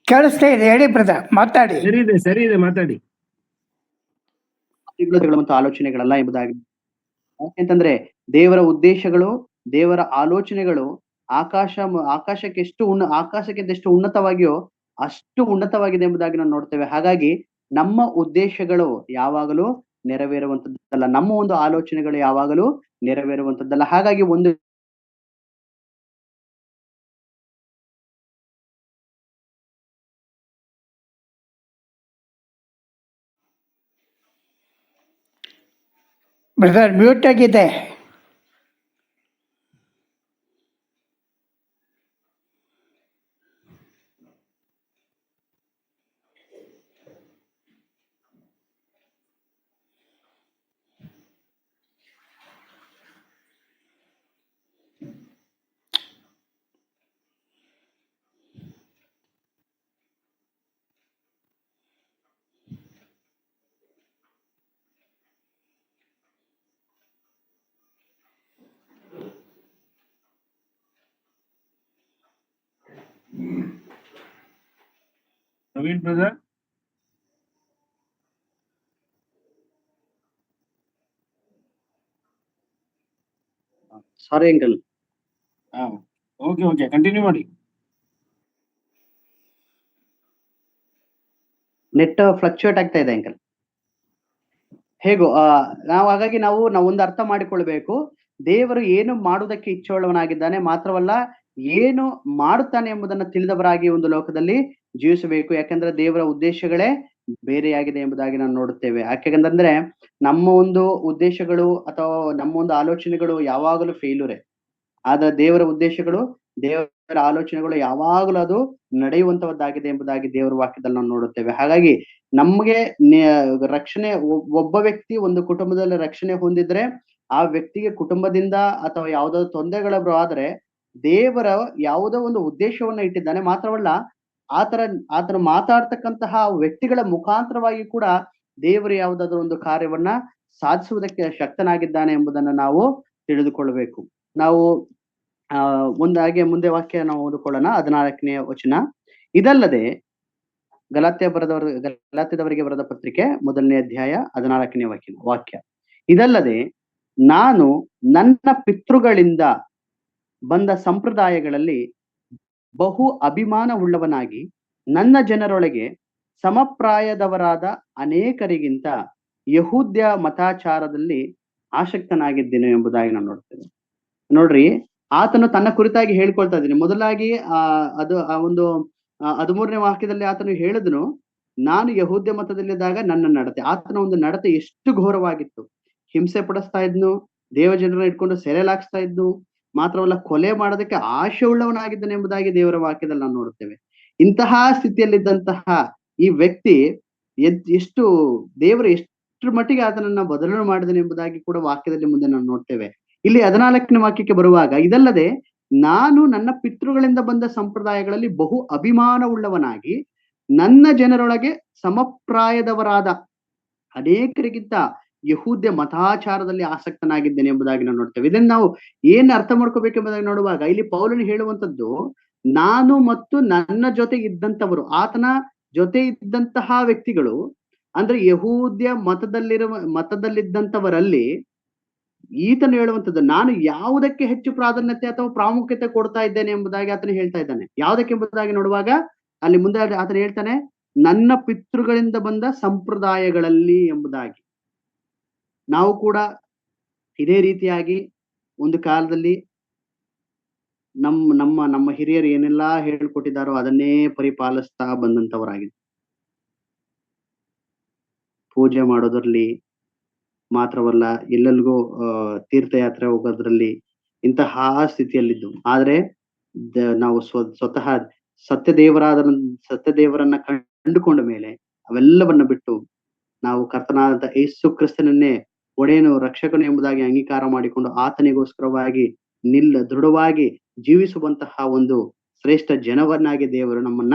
ಕೇಳಿಸ್ತಾ ಇದೆ, ಹೇಳಿ ಬ್ರದರ್, ಮಾತಾಡಿ. ಸರಿ ಇದೆ ಮಾತಾಡಿ. ಮತ್ತು ಆಲೋಚನೆಗಳಲ್ಲ ಎಂಬುದಾಗಿ. ಯಾಕೆಂತಂದ್ರೆ ದೇವರ ಉದ್ದೇಶಗಳು, ದೇವರ ಆಲೋಚನೆಗಳು ಆಕಾಶಕ್ಕೆ ಎಷ್ಟು ಉನ್ನತವಾಗಿಯೋ ಅಷ್ಟು ಉನ್ನತವಾಗಿದೆ ಎಂಬುದಾಗಿ ನಾವು ನೋಡ್ತೇವೆ. ಹಾಗಾಗಿ ನಮ್ಮ ಉದ್ದೇಶಗಳು ಯಾವಾಗಲೂ ನೆರವೇರುವಂತದ್ದಲ್ಲ, ನಮ್ಮ ಒಂದು ಆಲೋಚನೆಗಳು ಯಾವಾಗಲೂ ನೆರವೇರುವಂತದ್ದಲ್ಲ. ಹಾಗಾಗಿ ಒಂದು ಬ್ರದರ್ ಮ್ಯೂಟ್ ಆಗಿದೆ. Naveen brother, sorry uncle. Okay continue ಮಾಡಿ. ನೆಟ್ ಫ್ಲಕ್ಚುಯೇಟ್ ಆಗ್ತಾ ಇದೆ ಅಂಕಲ್. ಹೇಗೋ ನಾವು ಹಾಗಾಗಿ ನಾವು ಒಂದು ಅರ್ಥ ಮಾಡಿಕೊಳ್ಬೇಕು, ದೇವರು ಏನು ಮಾಡುವುದಕ್ಕೆ ಇಚ್ಛೆಯುಳ್ಳವನಾಗಿದ್ದಾನೆ, ಮಾತ್ರವಲ್ಲ ಏನು ಮಾಡುತ್ತಾನೆ ಎಂಬುದನ್ನು ತಿಳಿದವರಾಗಿ ಒಂದು ಲೋಕದಲ್ಲಿ ಜೀವಿಸಬೇಕು. ಯಾಕಂದ್ರೆ ದೇವರ ಉದ್ದೇಶಗಳೇ ಬೇರೆಯಾಗಿದೆ ಎಂಬುದಾಗಿ ನಾವು ನೋಡುತ್ತೇವೆ. ಯಾಕೆಂದ್ರೆ ನಮ್ಮ ಒಂದು ಉದ್ದೇಶಗಳು ಅಥವಾ ನಮ್ಮ ಒಂದು ಆಲೋಚನೆಗಳು ಯಾವಾಗಲೂ ಫೇಲ್ಯೂರೇ. ಆದ್ರೆ ದೇವರ ಉದ್ದೇಶಗಳು, ದೇವರ ಆಲೋಚನೆಗಳು ಯಾವಾಗಲೂ ಅದು ನಡೆಯುವಂತವದ್ದಾಗಿದೆ ಎಂಬುದಾಗಿ ದೇವರ ವಾಕ್ಯದಲ್ಲಿ ನಾವು ನೋಡುತ್ತೇವೆ. ಹಾಗಾಗಿ ನಮ್ಗೆ ರಕ್ಷಣೆ, ಒಬ್ಬ ವ್ಯಕ್ತಿ ಒಂದು ಕುಟುಂಬದಲ್ಲಿ ರಕ್ಷಣೆ ಹೊಂದಿದ್ರೆ ಆ ವ್ಯಕ್ತಿಗೆ ಕುಟುಂಬದಿಂದ ಅಥವಾ ಯಾವುದಾದ್ರು ತೊಂದರೆಗಳು ಆದ್ರೆ ದೇವರ ಯಾವುದೋ ಒಂದು ಉದ್ದೇಶವನ್ನ ಇಟ್ಟಿದ್ದಾನೆ. ಮಾತ್ರವಲ್ಲ ಆತರ ಮಾತಾಡ್ತಕ್ಕಂತಹ ವ್ಯಕ್ತಿಗಳ ಮುಖಾಂತರವಾಗಿ ಕೂಡ ದೇವರು ಯಾವುದಾದ್ರೂ ಒಂದು ಕಾರ್ಯವನ್ನ ಸಾಧಿಸುವುದಕ್ಕೆ ಶಕ್ತನಾಗಿದ್ದಾನೆ ಎಂಬುದನ್ನು ನಾವು ತಿಳಿದುಕೊಳ್ಳಬೇಕು. ನಾವು ಹಾಗೆ ಮುಂದೆ ವಾಕ್ಯ ನಾವು ಓದಿಕೊಳ್ಳೋಣ. 14ನೇ ವಚನ. ಇದಲ್ಲದೆ ಗಲಾತ್ಯದವರಿಗೆ ಬರೆದ ಪತ್ರಿಕೆ 1ನೇ ಅಧ್ಯಾಯ 14ನೇ ವಾಕ್ಯ. ಇದಲ್ಲದೆ ನಾನು ನನ್ನ ಪಿತೃಗಳಿಂದ ಬಂದ ಸಂಪ್ರದಾಯಗಳಲ್ಲಿ ಬಹು ಅಭಿಮಾನವುಳ್ಳವನಾಗಿ ನನ್ನ ಜನರೊಳಗೆ ಸಮಪ್ರಾಯದವರಾದ ಅನೇಕರಿಗಿಂತ ಯಹೂದ್ಯ ಮತಾಚಾರದಲ್ಲಿ ಆಸಕ್ತನಾಗಿದ್ದೇನೆ ಎಂಬುದಾಗಿ ನಾನು ನೋಡ್ತೇನೆ. ನೋಡ್ರಿ, ಆತನು ತನ್ನ ಕುರಿತಾಗಿ ಹೇಳ್ಕೊಳ್ತಾ ಇದ್ದೀನಿ. ಮೊದಲಾಗಿ ಅದು ಒಂದು 13ನೇ ವಾಕ್ಯದಲ್ಲಿ ಆತನು ಹೇಳಿದನು, ನಾನು ಯಹೂದ್ಯ ಮತದಲ್ಲಿದ್ದಾಗ ನನ್ನ ನಡತೆ, ಆತನ ಒಂದು ನಡತೆ ಎಷ್ಟು ಘೋರವಾಗಿತ್ತು. ಹಿಂಸೆ ಪಡಿಸ್ತಾ ಇದ್ನು, ದೇವ ಜನರನ್ನ ಇಟ್ಕೊಂಡು ಸೆರೆಲಾಕ್ಸ್ತಾ ಇದ್ನು, ಮಾತ್ರವಲ್ಲ ಕೊಲೆ ಮಾಡೋದಕ್ಕೆ ಆಶೆ ಉಳ್ಳವನಾಗಿದ್ದಾನೆ ಎಂಬುದಾಗಿ ದೇವರ ವಾಕ್ಯದಲ್ಲಿ ನಾವು ನೋಡುತ್ತೇವೆ. ಇಂತಹ ಸ್ಥಿತಿಯಲ್ಲಿದ್ದಂತಹ ಈ ವ್ಯಕ್ತಿ ಎಷ್ಟು ದೇವರು ಎಷ್ಟು ಮಟ್ಟಿಗೆ ಆತನನ್ನ ಬದಲಾವಣೆ ಮಾಡಿದನು ಎಂಬುದಾಗಿ ಕೂಡ ವಾಕ್ಯದಲ್ಲಿ ಮುಂದೆ ನಾವು ನೋಡ್ತೇವೆ. ಇಲ್ಲಿ 14ನೇ ವಾಕ್ಯಕ್ಕೆ ಬರುವಾಗ, ಇದಲ್ಲದೆ ನಾನು ನನ್ನ ಪಿತೃಗಳಿಂದ ಬಂದ ಸಂಪ್ರದಾಯಗಳಲ್ಲಿ ಬಹು ಅಭಿಮಾನವುಳ್ಳವನಾಗಿ ನನ್ನ ಜನರೊಳಗೆ ಸಮಪ್ರಾಯದವರಾದ ಅನೇಕರಿಗಿಂತ ಯಹೂದ್ಯ ಮತಾಚಾರದಲ್ಲಿ ಆಸಕ್ತನಾಗಿದ್ದೇನೆ ಎಂಬುದಾಗಿ ನಾವು ನೋಡ್ತೇವೆ. ಇದನ್ನು ನಾವು ಏನ್ ಅರ್ಥ ಮಾಡ್ಕೋಬೇಕೆಂಬುದಾಗಿ ನೋಡುವಾಗ, ಇಲ್ಲಿ ಪೌಲನು ಹೇಳುವಂತದ್ದು, ನಾನು ಮತ್ತು ನನ್ನ ಜೊತೆ ಇದ್ದಂಥವರು, ಆತನ ಜೊತೆ ಇದ್ದಂತಹ ವ್ಯಕ್ತಿಗಳು ಅಂದ್ರೆ ಯಹೂದ್ಯ ಮತದಲ್ಲಿದ್ದಂಥವರಲ್ಲಿ ಈತನು ಹೇಳುವಂಥದ್ದು, ನಾನು ಯಾವುದಕ್ಕೆ ಹೆಚ್ಚು ಪ್ರಾಧಾನ್ಯತೆ ಅಥವಾ ಪ್ರಾಮುಖ್ಯತೆ ಕೊಡ್ತಾ ಇದ್ದೇನೆ ಎಂಬುದಾಗಿ ಆತನು ಹೇಳ್ತಾ ಇದ್ದಾನೆ. ಯಾವುದಕ್ಕೆ ಎಂಬುದಾಗಿ ನೋಡುವಾಗ ಅಲ್ಲಿ ಮುಂದೆ ಆತನು ಹೇಳ್ತಾನೆ, ನನ್ನ ಪಿತೃಗಳಿಂದ ಬಂದ ಸಂಪ್ರದಾಯಗಳಲ್ಲಿ ಎಂಬುದಾಗಿ. ನಾವು ಕೂಡ ಇದೇ ರೀತಿಯಾಗಿ ಒಂದು ಕಾಲದಲ್ಲಿ ನಮ್ಮ ಹಿರಿಯರು ಏನೆಲ್ಲಾ ಹೇಳ್ಕೊಟ್ಟಿದ್ದಾರೋ ಅದನ್ನೇ ಪರಿಪಾಲಿಸ್ತಾ ಬಂದಂತವರಾಗಿದೆ. ಪೂಜೆ ಮಾಡೋದ್ರಲ್ಲಿ ಮಾತ್ರವಲ್ಲ, ಎಲ್ಲೆಲ್ಗೂ ತೀರ್ಥಯಾತ್ರೆ ಹೋಗೋದ್ರಲ್ಲಿ ಇಂತಹ ಸ್ಥಿತಿಯಲ್ಲಿದ್ದು, ಆದ್ರೆ ನಾವು ಸ್ವತಃ ಸತ್ಯದೇವರನ್ನ ಕಂಡುಕೊಂಡ ಮೇಲೆ ಅವೆಲ್ಲವನ್ನ ಬಿಟ್ಟು ನಾವು ಕರ್ತನಾದಂತ ಯೇಸು ಕ್ರಿಸ್ತನನ್ನೇ ಒಡೆಯನು ರಕ್ಷಕನು ಎಂಬುದಾಗಿ ಅಂಗೀಕಾರ ಮಾಡಿಕೊಂಡು ಆತನಿಗೋಸ್ಕರವಾಗಿ ದೃಢವಾಗಿ ಜೀವಿಸುವಂತಹ ಒಂದು ಶ್ರೇಷ್ಠ ಜನವನ್ನಾಗಿ ದೇವರು ನಮ್ಮನ್ನ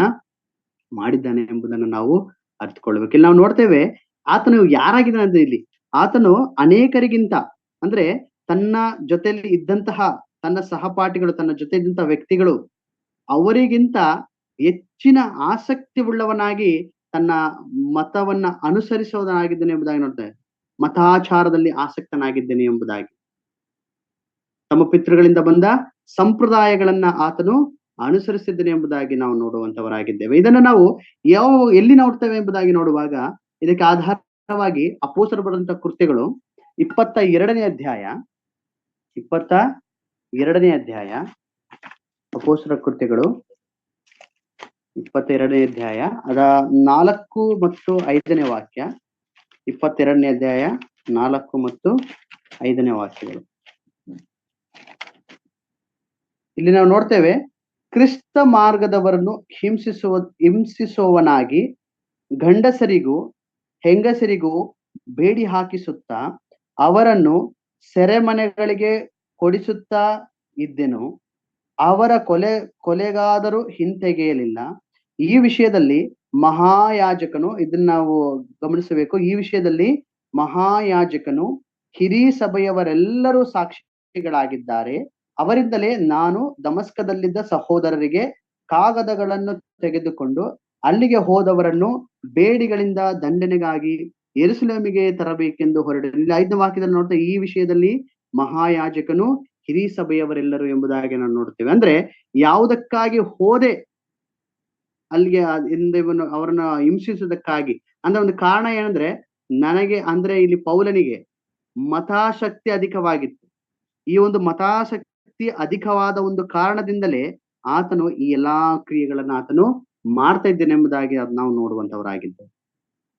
ಮಾಡಿದ್ದಾನೆ ಎಂಬುದನ್ನು ನಾವು ಅರ್ಥಕೊಳ್ಬೇಕು. ಇಲ್ಲಿ ನಾವು ನೋಡ್ತೇವೆ, ಆತನು ಯಾರಾಗಿದ್ದಾನೆ ಅಂದ್ರೆ ಇಲ್ಲಿ ಆತನು ಅನೇಕರಿಗಿಂತ ಅಂದ್ರೆ ತನ್ನ ಜೊತೆಯಲ್ಲಿ ಇದ್ದಂತಹ ತನ್ನ ಸಹಪಾಠಿಗಳು, ತನ್ನ ಜೊತೆ ಇದ್ದಂತಹ ವ್ಯಕ್ತಿಗಳು ಅವರಿಗಿಂತ ಹೆಚ್ಚಿನ ಆಸಕ್ತಿ ಉಳ್ಳವನಾಗಿ ತನ್ನ ಮತವನ್ನ ಅನುಸರಿಸೋದನಾಗಿದ್ದೇನೆ ಎಂಬುದಾಗಿ ನೋಡ್ತೇವೆ. ಮತಾಚಾರದಲ್ಲಿ ಆಸಕ್ತನಾಗಿದ್ದೇನೆ ಎಂಬುದಾಗಿ, ತಮ್ಮ ಪಿತೃಗಳಿಂದ ಬಂದ ಸಂಪ್ರದಾಯಗಳನ್ನ ಆತನು ಅನುಸರಿಸಿದ್ದೇನೆ ಎಂಬುದಾಗಿ ನಾವು ನೋಡುವಂತವರಾಗಿದ್ದೇವೆ. ಇದನ್ನ ನಾವು ಎಲ್ಲಿ ನೋಡ್ತೇವೆ ಎಂಬುದಾಗಿ ನೋಡುವಾಗ, ಇದಕ್ಕೆ ಆಧಾರವಾಗಿ ಅಪೊಸ್ತಲರು ಬರೆದಂತಹ ಕೃತ್ಯಗಳು 22ನೇ ಅಧ್ಯಾಯ ಅಪೊಸ್ತಲರ ಕೃತ್ಯಗಳು 22ನೇ ಅಧ್ಯಾಯ ಅದ 4 ಮತ್ತು 5ನೇ ವಾಕ್ಯ. 22ನೇ ಅಧ್ಯಾಯ 4 ಮತ್ತು 5ನೇ ವಾಕ್ಯಗಳು. ಇಲ್ಲಿ ನಾವು ನೋಡ್ತೇವೆ, ಕ್ರಿಸ್ತ ಮಾರ್ಗದವರನ್ನು ಹಿಂಸಿಸುವವನಾಗಿ ಗಂಡಸರಿಗೂ ಹೆಂಗಸರಿಗೂ ಬೇಡಿ ಹಾಕಿಸುತ್ತಾ ಅವರನ್ನು ಸೆರೆಮನೆಗಳಿಗೆ ಕೊಡಿಸುತ್ತಾ ಇದ್ದೆನು. ಅವರ ಕೊಲೆಗಾದರೂ ಹಿಂತೆಗೆಯಲಿಲ್ಲ. ಈ ವಿಷಯದಲ್ಲಿ ಮಹಾಯಾಜಕನು, ಇದನ್ನ ನಾವು ಗಮನಿಸಬೇಕು, ಈ ವಿಷಯದಲ್ಲಿ ಮಹಾಯಾಜಕನು ಹಿರೀ ಸಭೆಯವರೆಲ್ಲರೂ ಸಾಕ್ಷಿಗಳಾಗಿದ್ದಾರೆ. ಅವರಿಂದಲೇ ನಾನು ದಮಸ್ಕದಲ್ಲಿದ್ದ ಸಹೋದರರಿಗೆ ಕಾಗದಗಳನ್ನು ತೆಗೆದುಕೊಂಡು ಅಲ್ಲಿಗೆ ಹೋದವರನ್ನು ಬೇಡಿಗಳಿಂದ ದಂಡನೆಗಾಗಿ ಯೆರೂಸಲೇಮಿಗೆ ತರಬೇಕೆಂದು ಹೊರಡಲಿಲ್ಲ. 5ನೇ ವಾಕ್ಯದಲ್ಲಿ ನೋಡ್ತಾ, ಈ ವಿಷಯದಲ್ಲಿ ಮಹಾಯಾಜಕನು ಹಿರೀ ಸಭೆಯವರೆಲ್ಲರೂ ಎಂಬುದಾಗಿ ನಾವು ನೋಡ್ತೇವೆ. ಅಂದ್ರೆ ಯಾವುದಕ್ಕಾಗಿ ಹೋದೆ ಅಲ್ಲಿಗೆ ಇವನು ಅವರನ್ನ ಹಿಂಸಿಸುವುದಕ್ಕಾಗಿ. ಅಂದ್ರೆ ಒಂದು ಕಾರಣ ಏನಂದ್ರೆ, ನನಗೆ ಅಂದ್ರೆ ಇಲ್ಲಿ ಪೌಲನಿಗೆ ಮತಾಸಕ್ತಿ ಅಧಿಕವಾಗಿತ್ತು. ಈ ಒಂದು ಮತಾಸಕ್ತಿ ಅಧಿಕವಾದ ಒಂದು ಕಾರಣದಿಂದಲೇ ಆತನು ಈ ಎಲ್ಲಾ ಕ್ರಿಯೆಗಳನ್ನ ಆತನು ಮಾಡ್ತಾ ಇದ್ದೇನೆ ಎಂಬುದಾಗಿ ನಾವು ನೋಡುವಂತವರಾಗಿದ್ದೇವೆ.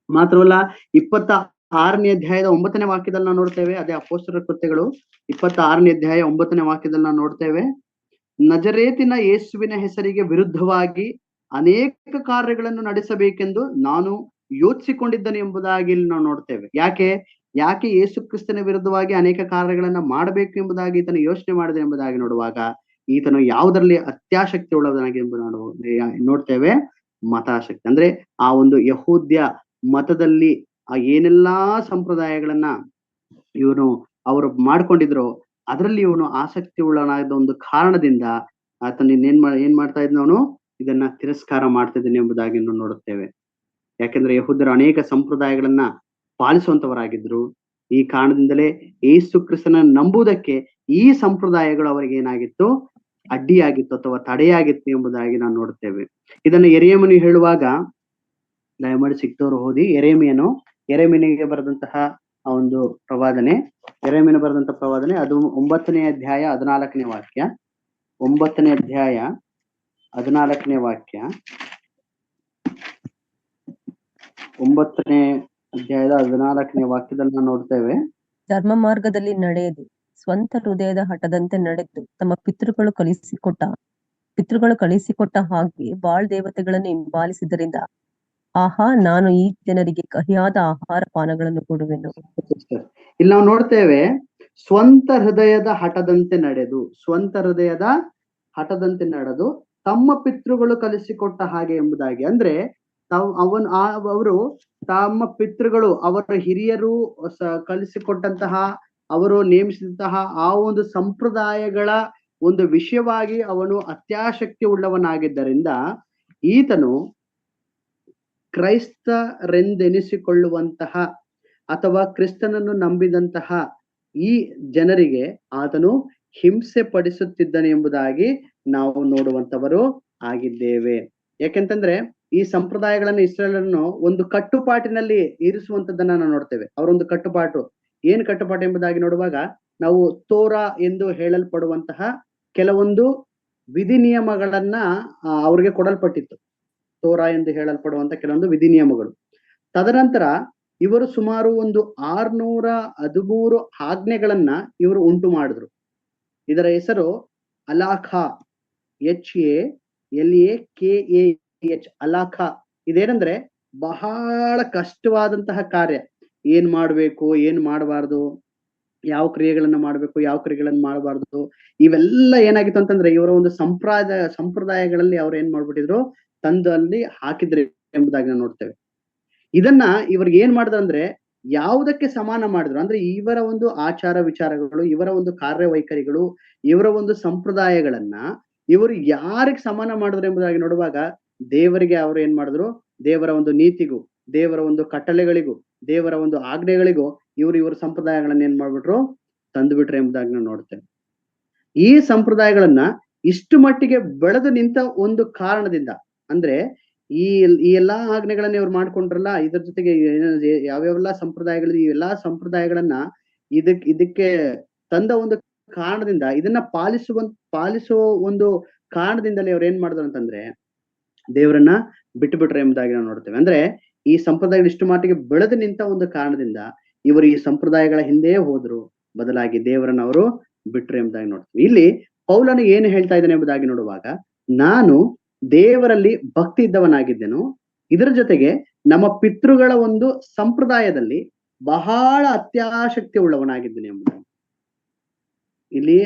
ಮಾತ್ರವಲ್ಲ, 26ನೇ ಅಧ್ಯಾಯದ 9ನೇ ವಾಕ್ಯದಲ್ಲಿ ನಾವು ನೋಡ್ತೇವೆ. ಅದೇ ಅಪೊಸ್ತಲರ ಕೃತ್ಯಗಳು 26ನೇ ಅಧ್ಯಾಯ 9ನೇ ವಾಕ್ಯದಲ್ಲಿ ನಾವು ನೋಡ್ತೇವೆ, ನಜರೇತಿನ ಯೇಸುವಿನ ಹೆಸರಿಗೆ ವಿರುದ್ಧವಾಗಿ ಅನೇಕ ಕಾರ್ಯಗಳನ್ನು ನಡೆಸಬೇಕೆಂದು ನಾನು ಯೋಚಿಸಿಕೊಂಡಿದ್ದೇನೆ ಎಂಬುದಾಗಿ ಇಲ್ಲಿ ನಾವು ನೋಡ್ತೇವೆ. ಯಾಕೆ ಯೇಸು ಕ್ರಿಸ್ತನ ವಿರುದ್ಧವಾಗಿ ಅನೇಕ ಕಾರ್ಯಗಳನ್ನ ಮಾಡಬೇಕು ಎಂಬುದಾಗಿ ಈತನು ಯೋಚನೆ ಮಾಡಿದೆ ಎಂಬುದಾಗಿ ನೋಡುವಾಗ, ಈತನು ಯಾವುದರಲ್ಲಿ ಅತ್ಯಾಸಕ್ತಿ ಉಳ್ಳವನಾಗಿ ಎಂಬುದು ನೋಡ್ತೇವೆ. ಮತಾಸಕ್ತಿ ಅಂದ್ರೆ ಆ ಒಂದು ಯಹೂದ್ಯ ಮತದಲ್ಲಿ ಆ ಏನೆಲ್ಲಾ ಸಂಪ್ರದಾಯಗಳನ್ನ ಅವರು ಮಾಡ್ಕೊಂಡಿದ್ರು, ಅದರಲ್ಲಿ ಇವನು ಆಸಕ್ತಿ ಉಳ್ಳವನಾದ ಒಂದು ಕಾರಣದಿಂದ ಆತನ ಏನ್ ಮಾಡ್ತಾ ಇದ್ನವನು, ಇದನ್ನ ತಿರಸ್ಕಾರ ಮಾಡ್ತಾ ಇದ್ದಾನೆ ಎಂಬುದಾಗಿ ನಾವು ನೋಡುತ್ತೇವೆ. ಯಾಕೆಂದ್ರೆ ಯಹೂದ್ಯರು ಅನೇಕ ಸಂಪ್ರದಾಯಗಳನ್ನ ಪಾಲಿಸುವಂತವರಾಗಿದ್ರು. ಈ ಕಾರಣದಿಂದಲೇ ಯೇಸು ಕ್ರಿಸ್ತನ ನಂಬುವುದಕ್ಕೆ ಈ ಸಂಪ್ರದಾಯಗಳು ಅವರಿಗೆ ಏನಾಗಿತ್ತು, ಅಡ್ಡಿಯಾಗಿತ್ತು ಅಥವಾ ತಡೆಯಾಗಿತ್ತು ಎಂಬುದಾಗಿ ನಾವು ನೋಡುತ್ತೇವೆ. ಇದನ್ನು ಯೆರೆಮೀಯನು ಹೇಳುವಾಗ, ದಯಮಾಡಿ ಸಿಕ್ತವರು ಓದಿ, ಯೆರೆಮೀಯನಿಗೆ ಬರೆದಂತಹ ಆ ಒಂದು ಪ್ರವಾದನೆ, ಯೆರೆಮೀಯನು ಬರೆದಂತಹ ಪ್ರವಾದನೆ, ಅದು 9ನೇ ಅಧ್ಯಾಯ 14ನೇ ವಾಕ್ಯ. 9ನೇ ಅಧ್ಯಾಯ 14ನೇ ವಾಕ್ಯ. 9ನೇ ಅಧ್ಯಾಯದ 14ನೇ ವಾಕ್ಯದಲ್ಲಿ ನಾವು ನೋಡ್ತೇವೆ, ಧರ್ಮ ಮಾರ್ಗದಲ್ಲಿ ನಡೆಯದೆ ಸ್ವಂತ ಹೃದಯದ ಹಠದಂತೆ ನಡೆದು ತಮ್ಮ ಪಿತೃಗಳು ಕಳಿಸಿಕೊಟ್ಟ ಹಾಗೆ ಬಾಳ್ ದೇವತೆಗಳನ್ನು ಹಿಂಬಾಲಿಸಿದ್ದರಿಂದ, ಆಹಾ, ನಾನು ಈ ಜನರಿಗೆ ಕಹಿಯಾದ ಆಹಾರ ಪಾನಗಳನ್ನು ಕೊಡುವೆನು. ಇಲ್ಲಿ ನಾವು ನೋಡ್ತೇವೆ, ಸ್ವಂತ ಹೃದಯದ ಹಠದಂತೆ ನಡೆದು ತಮ್ಮ ಪಿತೃಗಳು ಕಲಿಸಿಕೊಟ್ಟ ಹಾಗೆ ಎಂಬುದಾಗಿ. ಅಂದ್ರೆ ಅವರು ತಮ್ಮ ಪಿತೃಗಳು, ಅವರ ಹಿರಿಯರು ಕಲಿಸಿಕೊಟ್ಟಂತಹ, ಅವರು ನೇಮಿಸಿದಂತಹ ಆ ಒಂದು ಸಂಪ್ರದಾಯಗಳ ಒಂದು ವಿಷಯವಾಗಿ ಅವನು ಅತ್ಯಾಸಕ್ತಿ ಉಳ್ಳವನಾಗಿದ್ದರಿಂದ ಈತನು ಕ್ರೈಸ್ತರೆಂದೆನಿಸಿಕೊಳ್ಳುವಂತಹ ಅಥವಾ ಕ್ರಿಸ್ತನನ್ನು ನಂಬಿದಂತಹ ಈ ಜನರಿಗೆ ಆತನು ಹಿಂಸೆ ಪಡಿಸುತ್ತಿದ್ದನು ಎಂಬುದಾಗಿ ನಾವು ನೋಡುವಂತವರು ಆಗಿದ್ದೇವೆ. ಯಾಕೆಂತಂದ್ರೆ ಈ ಸಂಪ್ರದಾಯಗಳನ್ನು ಇಸ್ರಾಯೇಲರನ್ನು ಒಂದು ಕಟ್ಟುಪಾಟಿನಲ್ಲಿ ಇರಿಸುವಂತದ್ದನ್ನ ನಾವು ನೋಡ್ತೇವೆ. ಅವರೊಂದು ಕಟ್ಟುಪಾಟು, ಏನ್ ಕಟ್ಟುಪಾಟು ಎಂಬುದಾಗಿ ನೋಡುವಾಗ, ನಾವು ತೋರಾ ಎಂದು ಹೇಳಲ್ಪಡುವಂತಹ ಕೆಲವೊಂದು ವಿಧಿ ನಿಯಮಗಳನ್ನ ಅವ್ರಿಗೆ ಕೊಡಲ್ಪಟ್ಟಿತ್ತು. ತೋರಾ ಎಂದು ಹೇಳಲ್ಪಡುವಂತ ಕೆಲವೊಂದು ವಿಧಿ ನಿಯಮಗಳು. ತದನಂತರ ಇವರು ಸುಮಾರು ಒಂದು 613 ಆಜ್ಞೆಗಳನ್ನ ಇವರು ಉಂಟು ಮಾಡಿದ್ರು. ಇದರ ಹೆಸರು ಅಲಾಖಾ, HALAKAH, ಅಲಾಖಾ. ಇದೇನಂದ್ರೆ ಬಹಳ ಕಷ್ಟವಾದಂತಹ ಕಾರ್ಯ. ಏನ್ ಮಾಡ್ಬೇಕು, ಏನ್ ಮಾಡಬಾರ್ದು, ಯಾವ ಕ್ರಿಯೆಗಳನ್ನ ಮಾಡ್ಬೇಕು, ಯಾವ ಕ್ರಿಯೆಗಳನ್ನ ಮಾಡಬಾರ್ದು, ಇವೆಲ್ಲ ಏನಾಗಿತ್ತು ಅಂತಂದ್ರೆ ಇವರ ಒಂದು ಸಂಪ್ರದಾಯಗಳಲ್ಲಿ ಅವ್ರು ಏನ್ ಮಾಡ್ಬಿಟ್ಟಿದ್ರು, ತಂದು ಅಲ್ಲಿ ಹಾಕಿದ್ರು ಎಂಬುದಾಗಿ ನಾವು ನೋಡ್ತೇವೆ. ಇದನ್ನ ಇವ್ರಿಗೆ ಏನ್ ಮಾಡಿದ್ರು ಅಂದ್ರೆ ಯಾವುದಕ್ಕೆ ಸಮಾನ ಮಾಡಿದ್ರು ಅಂದ್ರೆ, ಇವರ ಒಂದು ಆಚಾರ ವಿಚಾರಗಳು, ಇವರ ಒಂದು ಕಾರ್ಯವೈಖರಿಗಳು, ಇವರ ಒಂದು ಸಂಪ್ರದಾಯಗಳನ್ನ ಇವರು ಯಾರಿಗೆ ಸಮಾನ ಮಾಡಿದ್ರು ಎಂಬುದಾಗಿ ನೋಡುವಾಗ, ದೇವರಿಗೆ ಅವರು ಏನ್ ಮಾಡಿದ್ರು, ದೇವರ ಒಂದು ನೀತಿಗೂ, ದೇವರ ಒಂದು ಕಟ್ಟಳೆಗಳಿಗೂ, ದೇವರ ಒಂದು ಆಜ್ಞೆಗಳಿಗೂ ಇವರ ಸಂಪ್ರದಾಯಗಳನ್ನ ಏನ್ ಮಾಡ್ಬಿಟ್ರು, ತಂದುಬಿಟ್ರು ಎಂಬುದಾಗಿ ನಾವು ನೋಡ್ತೇವೆ. ಈ ಸಂಪ್ರದಾಯಗಳನ್ನ ಇಷ್ಟು ಮಟ್ಟಿಗೆ ಬೆಳೆದು ನಿಂತ ಒಂದು ಕಾರಣದಿಂದ, ಅಂದ್ರೆ ಈ ಎಲ್ಲಾ ಆಜ್ಞೆಗಳನ್ನ ಇವ್ರು ಮಾಡ್ಕೊಂಡ್ರಲ್ಲ, ಇದ್ರ ಜೊತೆಗೆ ಯಾವ್ಯಾವೆಲ್ಲ ಸಂಪ್ರದಾಯಗಳು, ಈ ಎಲ್ಲಾ ಸಂಪ್ರದಾಯಗಳನ್ನ ಇದಕ್ಕೆ ತಂದ ಒಂದು ಕಾರಣದಿಂದ, ಇದನ್ನ ಪಾಲಿಸುವ ಒಂದು ಕಾರಣದಿಂದಲೇ ಅವ್ರು ಏನ್ ಮಾಡಿದ್ರು ಅಂತಂದ್ರೆ ದೇವರನ್ನ ಬಿಟ್ಟು ಬಿಟ್ರು ಎಂಬುದಾಗಿ ನಾವು ನೋಡ್ತೇವೆ. ಅಂದ್ರೆ ಈ ಸಂಪ್ರದಾಯಗಳು ಇಷ್ಟು ಮಟ್ಟಿಗೆ ಬೆಳೆದು ನಿಂತ ಒಂದು ಕಾರಣದಿಂದ ಇವರು ಈ ಸಂಪ್ರದಾಯಗಳ ಹಿಂದೆ ಹೋದ್ರು, ಬದಲಾಗಿ ದೇವರನ್ನ ಅವರು ಬಿಟ್ರು ಎಂಬುದಾಗಿ ನೋಡ್ತೀವಿ. ಇಲ್ಲಿ ಪೌಲನು ಏನು ಹೇಳ್ತಾ ಇದ್ದಾನೆ ಎಂಬುದಾಗಿ ನೋಡುವಾಗ, ನಾನು ದೇವರಲ್ಲಿ ಭಕ್ತಿ ಇದ್ದವನಾಗಿದ್ದೆನು, ಇದರ ಜೊತೆಗೆ ನಮ್ಮ ಪಿತೃಗಳ ಒಂದು ಸಂಪ್ರದಾಯದಲ್ಲಿ ಬಹಳ ಅತ್ಯಾಸಕ್ತಿ ಉಳ್ಳವನಾಗಿದ್ದೇನೆ ಎಂಬುದಾಗಿ. ಇಲ್ಲಿ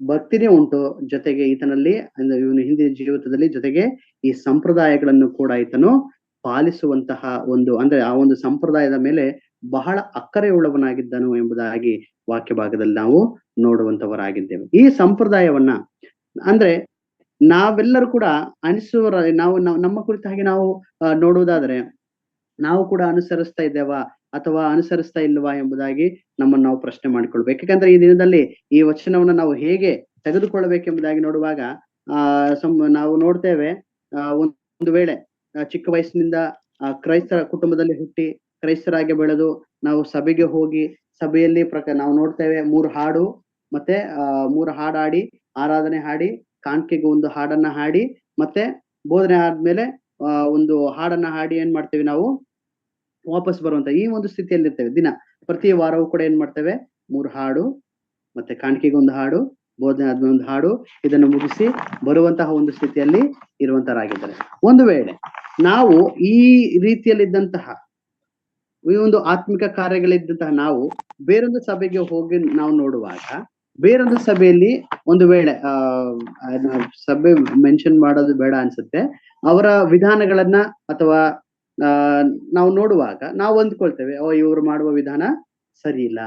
ಭಕ್ತಿನೇ ಉಂಟು, ಜೊತೆಗೆ ಈತನಲ್ಲಿ ಇವನು ಹಿಂದಿನ ಜೀವಿತದಲ್ಲಿ ಜೊತೆಗೆ ಈ ಸಂಪ್ರದಾಯಗಳನ್ನು ಕೂಡ ಈತನು ಪಾಲಿಸುವಂತಹ ಒಂದು, ಅಂದ್ರೆ ಆ ಒಂದು ಸಂಪ್ರದಾಯದ ಮೇಲೆ ಬಹಳ ಅಕ್ಕರೆ ಉಳ್ಳವನಾಗಿದ್ದನು ಎಂಬುದಾಗಿ ವಾಕ್ಯ ಭಾಗದಲ್ಲಿ ನಾವು ನೋಡುವಂತವರಾಗಿದ್ದೇವೆ. ಈ ಸಂಪ್ರದಾಯವನ್ನ ಅಂದ್ರೆ ನಾವೆಲ್ಲರೂ ಕೂಡ ನಾವು ನಮ್ಮ ಕುರಿತಾಗಿ ನಾವು ನೋಡುವುದಾದ್ರೆ, ನಾವು ಕೂಡ ಅನುಸರಿಸ್ತಾ ಇದ್ದೇವಾ ಅಥವಾ ಅನುಸರಿಸ್ತಾ ಇಲ್ವಾ ಎಂಬುದಾಗಿ ನಮ್ಮನ್ನು ನಾವು ಪ್ರಶ್ನೆ ಮಾಡಿಕೊಳ್ಬೇಕು. ಯಾಕಂದ್ರೆ ಈ ದಿನದಲ್ಲಿ ಈ ವಚನವನ್ನ ನಾವು ಹೇಗೆ ತೆಗೆದುಕೊಳ್ಳಬೇಕೆಂಬುದಾಗಿ ನೋಡುವಾಗ ನಾವು ನೋಡ್ತೇವೆ, ಒಂದು ವೇಳೆ ಚಿಕ್ಕ ವಯಸ್ಸಿನಿಂದ ಕ್ರೈಸ್ತರ ಕುಟುಂಬದಲ್ಲಿ ಹುಟ್ಟಿ ಕ್ರೈಸ್ತರಾಗಿ ಬೆಳೆದು ನಾವು ಸಭೆಗೆ ಹೋಗಿ ಸಭೆಯಲ್ಲಿ ನಾವು ನೋಡ್ತೇವೆ 3 ಹಾಡು ಮತ್ತೆ 3 ಹಾಡಾಡಿ ಆರಾಧನೆ ಹಾಡಿ ಕಾಣಿಕೆಗೆ ಒಂದು ಹಾಡನ್ನ ಹಾಡಿ ಮತ್ತೆ ಬೋಧನೆ ಆದ್ಮೇಲೆ ಒಂದು ಹಾಡನ್ನ ಹಾಡಿ ಏನ್ ಮಾಡ್ತೇವೆ ನಾವು ವಾಪಸ್ ಬರುವಂತ ಈ ಒಂದು ಸ್ಥಿತಿಯಲ್ಲಿ ಇರ್ತೇವೆ. ದಿನ ಪ್ರತಿ ವಾರವೂ ಕೂಡ ಏನ್ ಮಾಡ್ತೇವೆ 3 ಹಾಡು ಮತ್ತೆ ಕಾಣಿಕೆಗೆ ಒಂದು ಹಾಡು ಬೋಧನೆ ಆದ್ಮೇಲೆ ಒಂದು ಹಾಡು ಇದನ್ನು ಮುಗಿಸಿ ಬರುವಂತಹ ಒಂದು ಸ್ಥಿತಿಯಲ್ಲಿ ಇರುವಂತರಾಗಿದ್ದಾರೆ. ಒಂದು ವೇಳೆ ನಾವು ಈ ರೀತಿಯಲ್ಲಿದ್ದಂತಹ ಈ ಒಂದು ಆತ್ಮಿಕ ಕಾರ್ಯಗಳಿದ್ದಂತಹ ನಾವು ಬೇರೊಂದು ಸಭೆಗೆ ಹೋಗಿ ನಾವು ನೋಡುವಾಗ ಬೇರೊಂದು ಸಭೆಯಲ್ಲಿ ಒಂದು ವೇಳೆ ಸಭೆ ಮೆನ್ಷನ್ ಮಾಡೋದು ಬೇಡ ಅನ್ಸುತ್ತೆ, ಅವರ ವಿಧಾನಗಳನ್ನ ಅಥವಾ ನಾವು ನೋಡುವಾಗ ನಾವು ಅಂದ್ಕೊಳ್ತೇವೆ ಇವರು ಮಾಡುವ ವಿಧಾನ ಸರಿ ಇಲ್ಲ,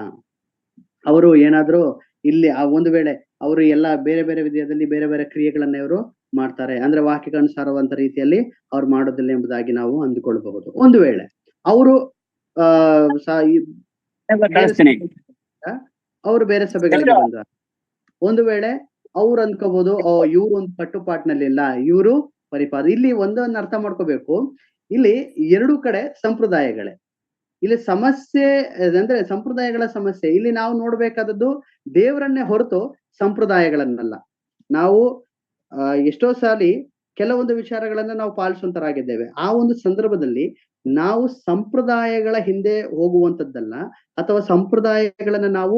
ಅವರು ಏನಾದ್ರೂ ಇಲ್ಲಿ ಒಂದು ವೇಳೆ ಅವರು ಎಲ್ಲ ಬೇರೆ ಬೇರೆ ವಿಧದಲ್ಲಿ ಬೇರೆ ಬೇರೆ ಕ್ರಿಯೆಗಳನ್ನ ಇವರು ಮಾಡ್ತಾರೆ, ಅಂದ್ರೆ ವಾಕ್ಯಕ್ಕೆ ಅನುಸಾರವಂತ ರೀತಿಯಲ್ಲಿ ಅವ್ರು ಮಾಡೋದಿಲ್ಲ ಎಂಬುದಾಗಿ ನಾವು ಅಂದುಕೊಳ್ಬಹುದು. ಒಂದು ವೇಳೆ ಅವರು ಅವರು ಬೇರೆ ಸಭೆಗಳಿಗೆ ಬಂದ ಒಂದು ವೇಳೆ ಅವ್ರು ಅಂದ್ಕೋಬಹುದು ಇವ್ರು ಒಂದು ಕಟ್ಟುಪಾಟಿನಲ್ಲಿ ಇಲ್ಲ, ಇವರು ಇಲ್ಲಿ ಒಂದನ್ನು ಅರ್ಥ ಮಾಡ್ಕೋಬೇಕು, ಇಲ್ಲಿ 2 ಕಡೆ ಸಂಪ್ರದಾಯಗಳೇ. ಇಲ್ಲಿ ಸಮಸ್ಯೆ ಅಂದ್ರೆ ಸಂಪ್ರದಾಯಗಳ ಸಮಸ್ಯೆ. ಇಲ್ಲಿ ನಾವು ನೋಡ್ಬೇಕಾದದ್ದು ದೇವರನ್ನೇ ಹೊರತು ಸಂಪ್ರದಾಯಗಳನ್ನಲ್ಲ. ನಾವು ಎಷ್ಟೋ ಸಾರಿ ಕೆಲವೊಂದು ವಿಚಾರಗಳನ್ನ ನಾವು ಪಾಲಿಸುವಂತರಾಗಿದ್ದೇವೆ. ಆ ಒಂದು ಸಂದರ್ಭದಲ್ಲಿ ನಾವು ಸಂಪ್ರದಾಯಗಳ ಹಿಂದೆ ಹೋಗುವಂತದ್ದಲ್ಲ ಅಥವಾ ಸಂಪ್ರದಾಯಗಳನ್ನ ನಾವು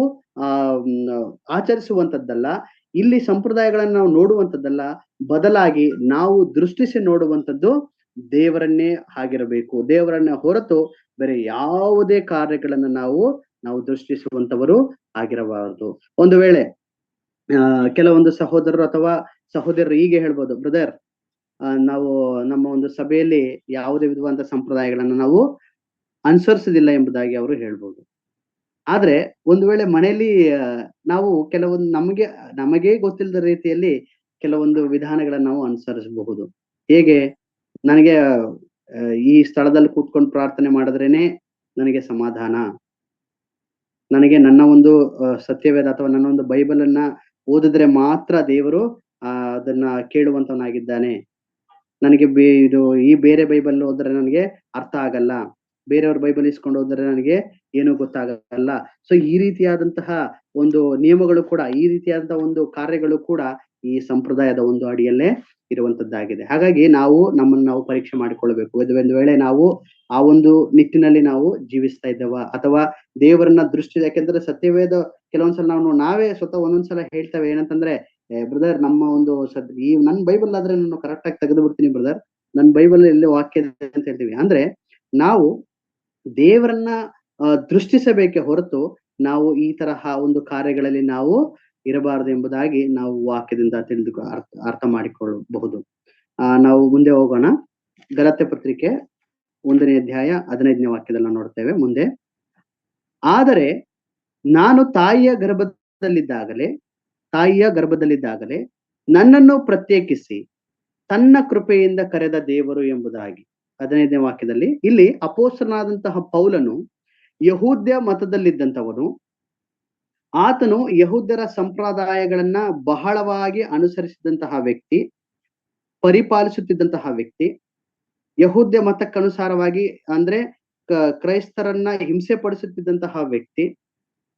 ಆಚರಿಸುವಂತದ್ದಲ್ಲ. ಇಲ್ಲಿ ಸಂಪ್ರದಾಯಗಳನ್ನ ನಾವು ನೋಡುವಂತದ್ದಲ್ಲ, ಬದಲಾಗಿ ನಾವು ದೃಷ್ಟಿಸಿ ನೋಡುವಂಥದ್ದು ದೇವರನ್ನೇ ಆಗಿರಬೇಕು. ದೇವರನ್ನ ಹೊರತು ಬೇರೆ ಯಾವುದೇ ಕಾರ್ಯಗಳನ್ನ ನಾವು ದೃಷ್ಟಿಸುವಂತವರು ಆಗಿರಬಾರದು. ಒಂದು ವೇಳೆ ಕೆಲವೊಂದು ಸಹೋದರರು ಅಥವಾ ಸಹೋದರರು ಹೀಗೆ ಹೇಳ್ಬೋದು, ಬ್ರದರ್ ನಾವು ನಮ್ಮ ಒಂದು ಸಭೆಯಲ್ಲಿ ಯಾವುದೇ ವಿಧವಾದ ಸಂಪ್ರದಾಯಗಳನ್ನ ನಾವು ಅನುಸರಿಸುದಿಲ್ಲ ಎಂಬುದಾಗಿ ಅವರು ಹೇಳ್ಬೋದು. ಆದ್ರೆ ಒಂದು ವೇಳೆ ಮನೆಯಲ್ಲಿ ನಾವು ಕೆಲವೊಂದು ನಮಗೆ ಗೊತ್ತಿಲ್ಲದ ರೀತಿಯಲ್ಲಿ ಕೆಲವೊಂದು ವಿಧಾನಗಳನ್ನ ನಾವು ಅನುಸರಿಸಬಹುದು. ಹೇಗೆ, ನನಗೆ ಈ ಸ್ಥಳದಲ್ಲಿ ಕೂತ್ಕೊಂಡು ಪ್ರಾರ್ಥನೆ ಮಾಡಿದ್ರೇನೆ ನನಗೆ ಸಮಾಧಾನ, ನನಗೆ ನನ್ನ ಒಂದು ಸತ್ಯವೇದ ಅಥವಾ ನನ್ನ ಒಂದು ಬೈಬಲ್ ಅನ್ನ ಓದಿದ್ರೆ ಮಾತ್ರ ದೇವರು ಅದನ್ನ ಕೇಳುವಂತವನಾಗಿದ್ದಾನೆ, ನನಗೆ ಇದು ಈ ಬೇರೆ ಬೈಬಲ್ ಓದಿದ್ರೆ ನನಗೆ ಅರ್ಥ ಆಗಲ್ಲ, ಬೇರೆಯವ್ರ ಬೈಬಲ್ ಇಸ್ಕೊಂಡು ಹೋದ್ರೆ ನನಗೆ ಏನೂ ಗೊತ್ತಾಗಲ್ಲ. ಸೊ ಈ ರೀತಿಯಾದಂತಹ ಒಂದು ನಿಯಮಗಳು ಕೂಡ, ಈ ರೀತಿಯಾದಂತಹ ಒಂದು ಕಾರ್ಯಗಳು ಕೂಡ ಈ ಸಂಪ್ರದಾಯದ ಒಂದು ಅಡಿಯಲ್ಲೇ ಇರುವಂತದ್ದಾಗಿದೆ. ಹಾಗಾಗಿ ನಮ್ಮನ್ನು ನಾವು ಪರೀಕ್ಷೆ ಮಾಡಿಕೊಳ್ಬೇಕು. ಒಂದು ವೇಳೆ ನಾವು ಆ ಒಂದು ನಿಟ್ಟಿನಲ್ಲಿ ನಾವು ಜೀವಿಸ್ತಾ ಇದ್ದೇವ ಅಥವಾ ದೇವರನ್ನ ದೃಷ್ಟಿ, ಯಾಕೆಂದ್ರೆ ಸತ್ಯವೇದ ಕೆಲವೊಂದ್ಸಲ ನಾವೇ ಸ್ವತಃ ಒಂದೊಂದ್ಸಲ ಹೇಳ್ತೇವೆ ಏನಂತಂದ್ರೆ, ಬ್ರದರ್ ನಮ್ಮ ಒಂದು ಈ ನನ್ ಬೈಬಲ್ ಆದ್ರೆ ನಾನು ಕರೆಕ್ಟ್ ಆಗಿ ತೆಗೆದು ಬಿಡ್ತೀನಿ ಬ್ರದರ್, ನನ್ ಬೈಬಲ್ ಎಲ್ಲಿ ವಾಕ್ಯ ಅಂತ ಹೇಳ್ತೀವಿ. ಅಂದ್ರೆ ನಾವು ದೇವರನ್ನ ದೃಷ್ಟಿಸಬೇಕೆ ಹೊರತು ನಾವು ಈ ತರಹ ಒಂದು ಕಾರ್ಯಗಳಲ್ಲಿ ನಾವು ಇರಬಾರದು ಎಂಬುದಾಗಿ ನಾವು ವಾಕ್ಯದಿಂದ ಅರ್ಥ ಮಾಡಿಕೊಳ್ಳಬಹುದು. ನಾವು ಮುಂದೆ ಹೋಗೋಣ. ಗಲಾತ್ಯ ಪತ್ರಿಕೆ 1ನೇ ಅಧ್ಯಾಯ 15ನೇ ವಾಕ್ಯದಲ್ಲಿ ನಾವು ನೋಡ್ತೇವೆ ಮುಂದೆ. ಆದರೆ ನಾನು ತಾಯಿಯ ಗರ್ಭದಲ್ಲಿದ್ದಾಗಲೇ ನನ್ನನ್ನು ಪ್ರತ್ಯೇಕಿಸಿ ತನ್ನ ಕೃಪೆಯಿಂದ ಕರೆದ ದೇವರು ಎಂಬುದಾಗಿ 15ನೇ ವಾಕ್ಯದಲ್ಲಿ ಇಲ್ಲಿ ಅಪೊಸ್ತಲನಾದಂತಹ ಪೌಲನು ಯಹೂದ್ಯ ಮತದಲ್ಲಿದ್ದಂಥವನು. ಆತನು ಯಹೂದ್ಯರ ಸಂಪ್ರದಾಯಗಳನ್ನ ಬಹಳವಾಗಿ ಅನುಸರಿಸಿದಂತಹ ವ್ಯಕ್ತಿ, ಪರಿಪಾಲಿಸುತ್ತಿದ್ದಂತಹ ವ್ಯಕ್ತಿ. ಯಹೂದ್ಯ ಮತಕ್ಕನುಸಾರವಾಗಿ ಅಂದ್ರೆ ಕ್ರೈಸ್ತರನ್ನ ಹಿಂಸೆ ಪಡಿಸುತ್ತಿದ್ದಂತಹ ವ್ಯಕ್ತಿ,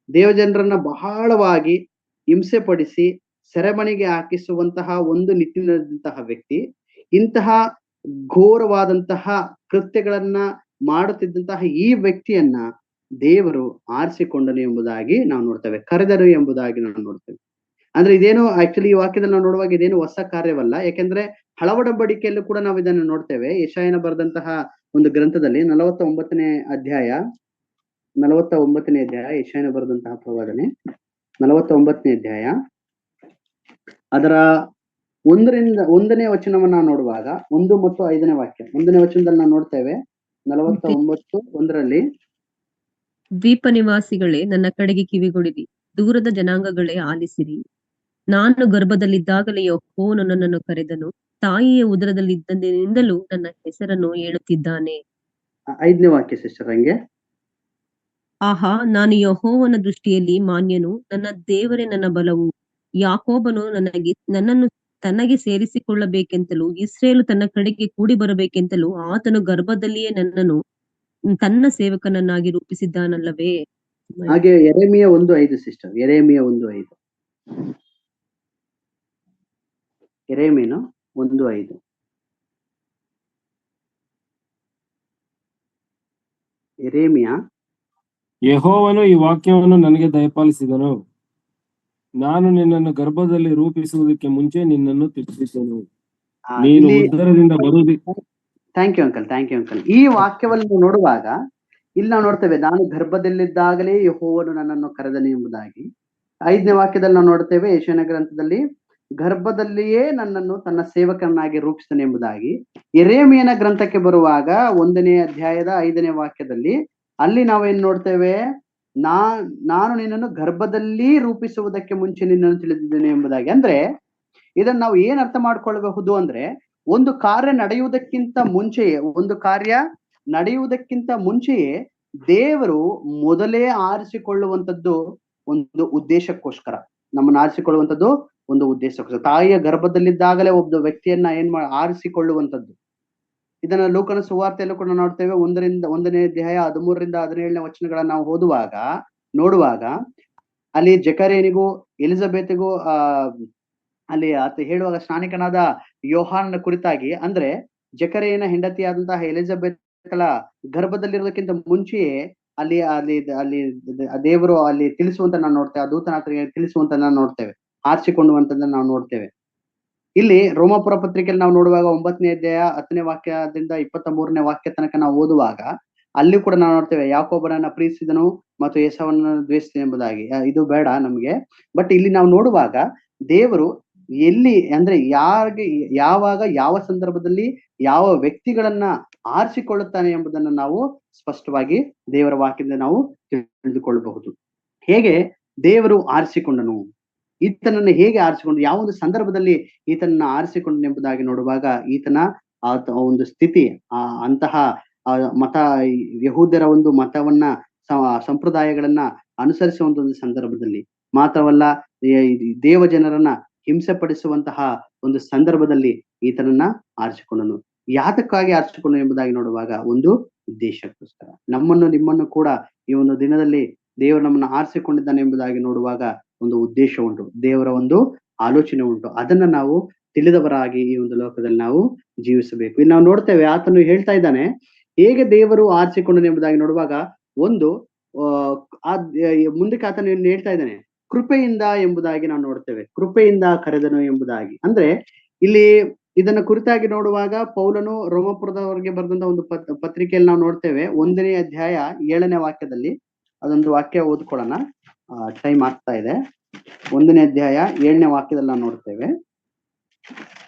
ದೇವಜನರನ್ನ ಬಹಳವಾಗಿ ಹಿಂಸೆ ಪಡಿಸಿ ಸೆರೆಮಣಿಗೆ ಹಾಕಿಸುವಂತಹ ಒಂದು ನಿಟ್ಟಿನಂತಹ ವ್ಯಕ್ತಿ. ಇಂತಹ ಘೋರವಾದಂತಹ ಕೃತ್ಯಗಳನ್ನ ಮಾಡುತ್ತಿದ್ದಂತಹ ಈ ವ್ಯಕ್ತಿಯನ್ನ ದೇವರು ಆರಿಸಿಕೊಂಡನು ಎಂಬುದಾಗಿ ನಾವು ನೋಡ್ತೇವೆ, ಕರೆದರು ಎಂಬುದಾಗಿ ನಾವು ನೋಡ್ತೇವೆ. ಅಂದ್ರೆ ಇದೇನು ಆಕ್ಚುಲಿ ಈ ವಾಕ್ಯದಲ್ಲಿ ನಾವು ನೋಡುವಾಗ ಇದೇನು ಹೊಸ ಕಾರ್ಯವಲ್ಲ. ಯಾಕೆಂದ್ರೆ ಹಳ ಒಡಂಬಡಿಕೆಯಲ್ಲೂ ಕೂಡ ನಾವು ಇದನ್ನು ನೋಡ್ತೇವೆ. ಯೆಶಾಯನ ಬರೆದಂತಹ ಒಂದು ಗ್ರಂಥದಲ್ಲಿ 49ನೇ ಅಧ್ಯಾಯ ಯೆಶಾಯನ ಬರೆದಂತಹ ಪ್ರವಾದನೆ 49ನೇ ಅಧ್ಯಾಯ ಅದರ 1ನೇ ವಚನವನ್ನ ನಾವು ನೋಡುವಾಗ 1 ಮತ್ತು 5ನೇ ವಾಕ್ಯ. 1ನೇ ವಚನದಲ್ಲಿ ನಾವು ನೋಡ್ತೇವೆ 49:1 ದ್ವೀಪ ನಿವಾಸಿಗಳೇ ನನ್ನ ಕಡೆಗೆ ಕಿವಿಗೊಡಿರಿ, ದೂರದ ಜನಾಂಗಗಳೇ ಆಲಿಸಿರಿ. ನಾನು ಗರ್ಭದಲ್ಲಿದ್ದಾಗಲೇ ಯೆಹೋವನು ನನ್ನನ್ನು ಕರೆದನು, ತಾಯಿಯ ಉದರದಲ್ಲಿದ್ದಂದಿನಿಂದಲೂ ನನ್ನ ಹೆಸರನ್ನು ಹೇಳುತ್ತಿದ್ದಾನೆ. 5ನೇ ವಾಕ್ಯ ಸಿಸ್ಟರ್ ಹಂಗೆ. ಆಹಾ, ನಾನು ಯೆಹೋವನ ದೃಷ್ಟಿಯಲ್ಲಿ ಮಾನ್ಯನು, ನನ್ನ ದೇವರೇ ನನ್ನ ಬಲವು. ಯಾಕೋಬನು ನನ್ನನ್ನು ತನಗೆ ಸೇರಿಸಿಕೊಳ್ಳಬೇಕೆಂತಲೂ ಇಸ್ರೇಲು ತನ್ನ ಕಡೆಗೆ ಕೂಡಿ ಬರಬೇಕೆಂತಲೂ ಆತನು ಗರ್ಭದಲ್ಲಿಯೇ ನನ್ನನ್ನು ತನ್ನ ಸೇವಕನನ್ನಾಗಿ ರೂಪಿಸಿದ್ದಾನಲ್ಲವೇ. ಹಾಗೆ ಯೆರೆಮೀಯ 1:5 ಸಿಸ್ಟರ್, ಯೆರೆಮೀಯ 1:5, ಯೆರೆಮೀಯ 1:5. ಯೆರೆಮೀಯ ಯೆಹೋವನು ಈ ವಾಕ್ಯವನ್ನು ನನಗೆ ದಯಪಾಲಿಸಿದನು, ನಾನು ನಿನ್ನನ್ನು ಗರ್ಭದಲ್ಲಿ ರೂಪಿಸುವುದಕ್ಕೆ ಮುಂಚೆ ನಿನ್ನನ್ನು ತಿಳಿಸಿದ್ದೆನು, ನೀನು ಉದರದಿಂದ ಥ್ಯಾಂಕ್ ಯು ಅಂಕಲ್. ಈ ವಾಕ್ಯವನ್ನು ನೋಡುವಾಗ ಇಲ್ಲಿ ನಾವು ನೋಡ್ತೇವೆ, ನಾನು ಗರ್ಭದಲ್ಲಿದ್ದಾಗಲೇ ಯೆಹೋವನು ನನ್ನನ್ನು ಕರೆದನು ಎಂಬುದಾಗಿ. 5ನೇ ವಾಕ್ಯದಲ್ಲಿ ನಾವು ನೋಡ್ತೇವೆ, ಯೆಶಾಯನ ಗ್ರಂಥದಲ್ಲಿ ಗರ್ಭದಲ್ಲಿಯೇ ನನ್ನನ್ನು ತನ್ನ ಸೇವಕನಾಗಿ ರೂಪಿಸಿದನು ಎಂಬುದಾಗಿ. ಯೆರೆಮೀಯನ ಗ್ರಂಥಕ್ಕೆ ಬರುವಾಗ 1ನೇ ಅಧ್ಯಾಯದ 5ನೇ ವಾಕ್ಯದಲ್ಲಿ ಅಲ್ಲಿ ನಾವೇನ್ ನೋಡ್ತೇವೆ, ನಾನು ನಿನ್ನನ್ನು ಗರ್ಭದಲ್ಲಿ ರೂಪಿಸುವುದಕ್ಕೆ ಮುಂಚೆ ನಿನ್ನನ್ನು ತಿಳಿದಿದ್ದೇನೆ ಎಂಬುದಾಗಿ. ಅಂದ್ರೆ ಇದನ್ನ ನಾವು ಏನ್ ಅರ್ಥ ಮಾಡ್ಕೊಳ್ಬಹುದು ಅಂದ್ರೆ, ಒಂದು ಕಾರ್ಯ ನಡೆಯುವುದಕ್ಕಿಂತ ಮುಂಚೆಯೇ ದೇವರು ಮೊದಲೇ ಆರಿಸಿಕೊಳ್ಳುವಂಥದ್ದು ಒಂದು ಉದ್ದೇಶಕ್ಕೋಸ್ಕರ, ನಮ್ಮನ್ನು ಆರಿಸಿಕೊಳ್ಳುವಂಥದ್ದು ಒಂದು ಉದ್ದೇಶಕ್ಕೋಸ್ಕರ. ತಾಯಿಯ ಗರ್ಭದಲ್ಲಿದ್ದಾಗಲೇ ಒಬ್ಬ ವ್ಯಕ್ತಿಯನ್ನ ಆರಿಸಿಕೊಳ್ಳುವಂಥದ್ದು. ಇದನ್ನ ಲೂಕನ ಸುವಾರ್ತೆಯಲ್ಲೂ ಕೂಡ ನೋಡ್ತೇವೆ. 1ನೇ ಅಧ್ಯಾಯ 13ರಿಂದ 17ನೇ ವಚನಗಳನ್ನ ನಾವು ನೋಡುವಾಗ ಅಲ್ಲಿ ಜಕರೇನಿಗೂ ಎಲಿಜಬೆತ್ಗೂ ಅಲ್ಲಿ ಆತ ಹೇಳುವಾಗ ಸ್ನಾನಿಕನಾದ ಯೋಹಾನನ ಕುರಿತಾಗಿ, ಅಂದ್ರೆ ಜಕರೇಯನ ಹೆಂಡತಿಯಾದಂತಹ ಎಲಿಜಬೆತ್ಳ ಗರ್ಭದಲ್ಲಿರೋದಕ್ಕಿಂತ ಮುಂಚೆಯೇ ಅಲ್ಲಿ ಅಲ್ಲಿ ಅಲ್ಲಿ ದೇವರು ಅಲ್ಲಿ ತಿಳಿಸುವಂತ ನಾವು ನೋಡ್ತೇವೆ, ಆ ದೂತನಾಥನಿಗೆ ತಿಳಿಸುವಂತ ನಾವು ನೋಡ್ತೇವೆ, ಆರಿಸಿಕೊಳ್ಳುವಂತದನ್ನ ನಾವು ನೋಡ್ತೇವೆ. ಇಲ್ಲಿ ರೋಮಾಪುರ ಪತ್ರಿಕೆಯಲ್ಲಿ ನಾವು ನೋಡುವಾಗ 9ನೇ ಅಧ್ಯಾಯ 10ನೇ ವಾಕ್ಯದಿಂದ 23ನೇ ವಾಕ್ಯ ತನಕ ನಾವು ಓದುವಾಗ ಅಲ್ಲಿ ಕೂಡ ನಾವು ನೋಡ್ತೇವೆ, ಯಾಕೋಬನನ್ನ ಪ್ರೀತಿಸಿದನು ಮತ್ತು ಏಸಾವನನ್ನು ದ್ವೇಷಿಸಿದನು ಎಂಬುದಾಗಿ. ಇದು ಬೇಡ ನಮ್ಗೆ. ಬಟ್ ಇಲ್ಲಿ ನಾವು ನೋಡುವಾಗ ದೇವರು ಎಲ್ಲಿ ಅಂದ್ರೆ ಯಾವಾಗ ಯಾವ ಸಂದರ್ಭದಲ್ಲಿ ಯಾವ ವ್ಯಕ್ತಿಗಳನ್ನ ಆರಿಸಿಕೊಳ್ಳುತ್ತಾನೆ ಎಂಬುದನ್ನ ನಾವು ಸ್ಪಷ್ಟವಾಗಿ ದೇವರ ವಾಕ್ಯದಿಂದ ನಾವು ತಿಳಿದುಕೊಳ್ಳಬಹುದು. ಹೇಗೆ ದೇವರು ಆರಿಸಿಕೊಂಡನು, ಈತನನ್ನ ಹೇಗೆ ಆರಿಸಿಕೊಂಡು, ಯಾವ ಒಂದು ಸಂದರ್ಭದಲ್ಲಿ ಈತನನ್ನ ಆರಿಸಿಕೊಂಡನು ಎಂಬುದಾಗಿ ನೋಡುವಾಗ, ಈತನ ಒಂದು ಸ್ಥಿತಿ ಅಂತಹ ಮತ ಯಹೂದ್ಯರ ಒಂದು ಮತವನ್ನ ಸಂಪ್ರದಾಯಗಳನ್ನ ಅನುಸರಿಸುವಂತ ಒಂದು ಸಂದರ್ಭದಲ್ಲಿ ಮಾತ್ರವಲ್ಲ, ದೇವ ಜನರನ್ನ ಹಿಂಸೆ ಪಡಿಸುವಂತಹ ಒಂದು ಸಂದರ್ಭದಲ್ಲಿ ಈತನನ್ನ ಆರಿಸಿಕೊಂಡನು. ಯಾತಕ್ಕಾಗಿ ಆರಿಸಿಕೊಂಡನು ಎಂಬುದಾಗಿ ನೋಡುವಾಗ ಒಂದು ಉದ್ದೇಶಕ್ಕೋಸ್ಕರ. ನಿಮ್ಮನ್ನು ಕೂಡ ಈ ಒಂದು ದಿನದಲ್ಲಿ ದೇವರು ನಮ್ಮನ್ನು ಆರಿಸಿಕೊಂಡಿದ್ದಾನೆ ಎಂಬುದಾಗಿ ನೋಡುವಾಗ ಒಂದು ಉದ್ದೇಶ ಉಂಟು, ದೇವರ ಒಂದು ಆಲೋಚನೆ ಉಂಟು. ಅದನ್ನ ನಾವು ತಿಳಿದವರಾಗಿ ಈ ಒಂದು ಲೋಕದಲ್ಲಿ ನಾವು ಜೀವಿಸಬೇಕು. ಇಲ್ಲಿ ನಾವು ನೋಡ್ತೇವೆ, ಆತನು ಹೇಳ್ತಾ ಇದ್ದಾನೆ ಹೇಗೆ ದೇವರು ಆರಿಸಿಕೊಂಡನು ಎಂಬುದಾಗಿ ನೋಡುವಾಗ, ಒಂದು ಮುಂದಕ್ಕೆ ಆತನು ಹೇಳ್ತಾ ಇದ್ದಾನೆ ಕೃಪೆಯಿಂದ ಎಂಬುದಾಗಿ ನಾವು ನೋಡ್ತೇವೆ, ಕೃಪೆಯಿಂದ ಕರೆದನು ಎಂಬುದಾಗಿ. ಅಂದ್ರೆ ಇಲ್ಲಿ ಇದನ್ನ ಕುರಿತಾಗಿ ನೋಡುವಾಗ ಪೌಲನು ರೋಮಾಪುರದವರಿಗೆ ಬರೆದಂತ ಒಂದು ಪತ್ರಿಕೆಯಲ್ಲಿ ನಾವು ನೋಡ್ತೇವೆ, 1ನೇ ಅಧ್ಯಾಯ 7ನೇ ವಾಕ್ಯದಲ್ಲಿ ಅದೊಂದು ವಾಕ್ಯ ಓದ್ಕೊಳ್ಳೋಣ. ಟೈಮ್ ಆಗ್ತಾ ಇದೆ. 1ನೇ ಅಧ್ಯಾಯ 7ನೇ ವಾಕ್ಯದಲ್ಲಿ ನಾವು ನೋಡ್ತೇವೆ.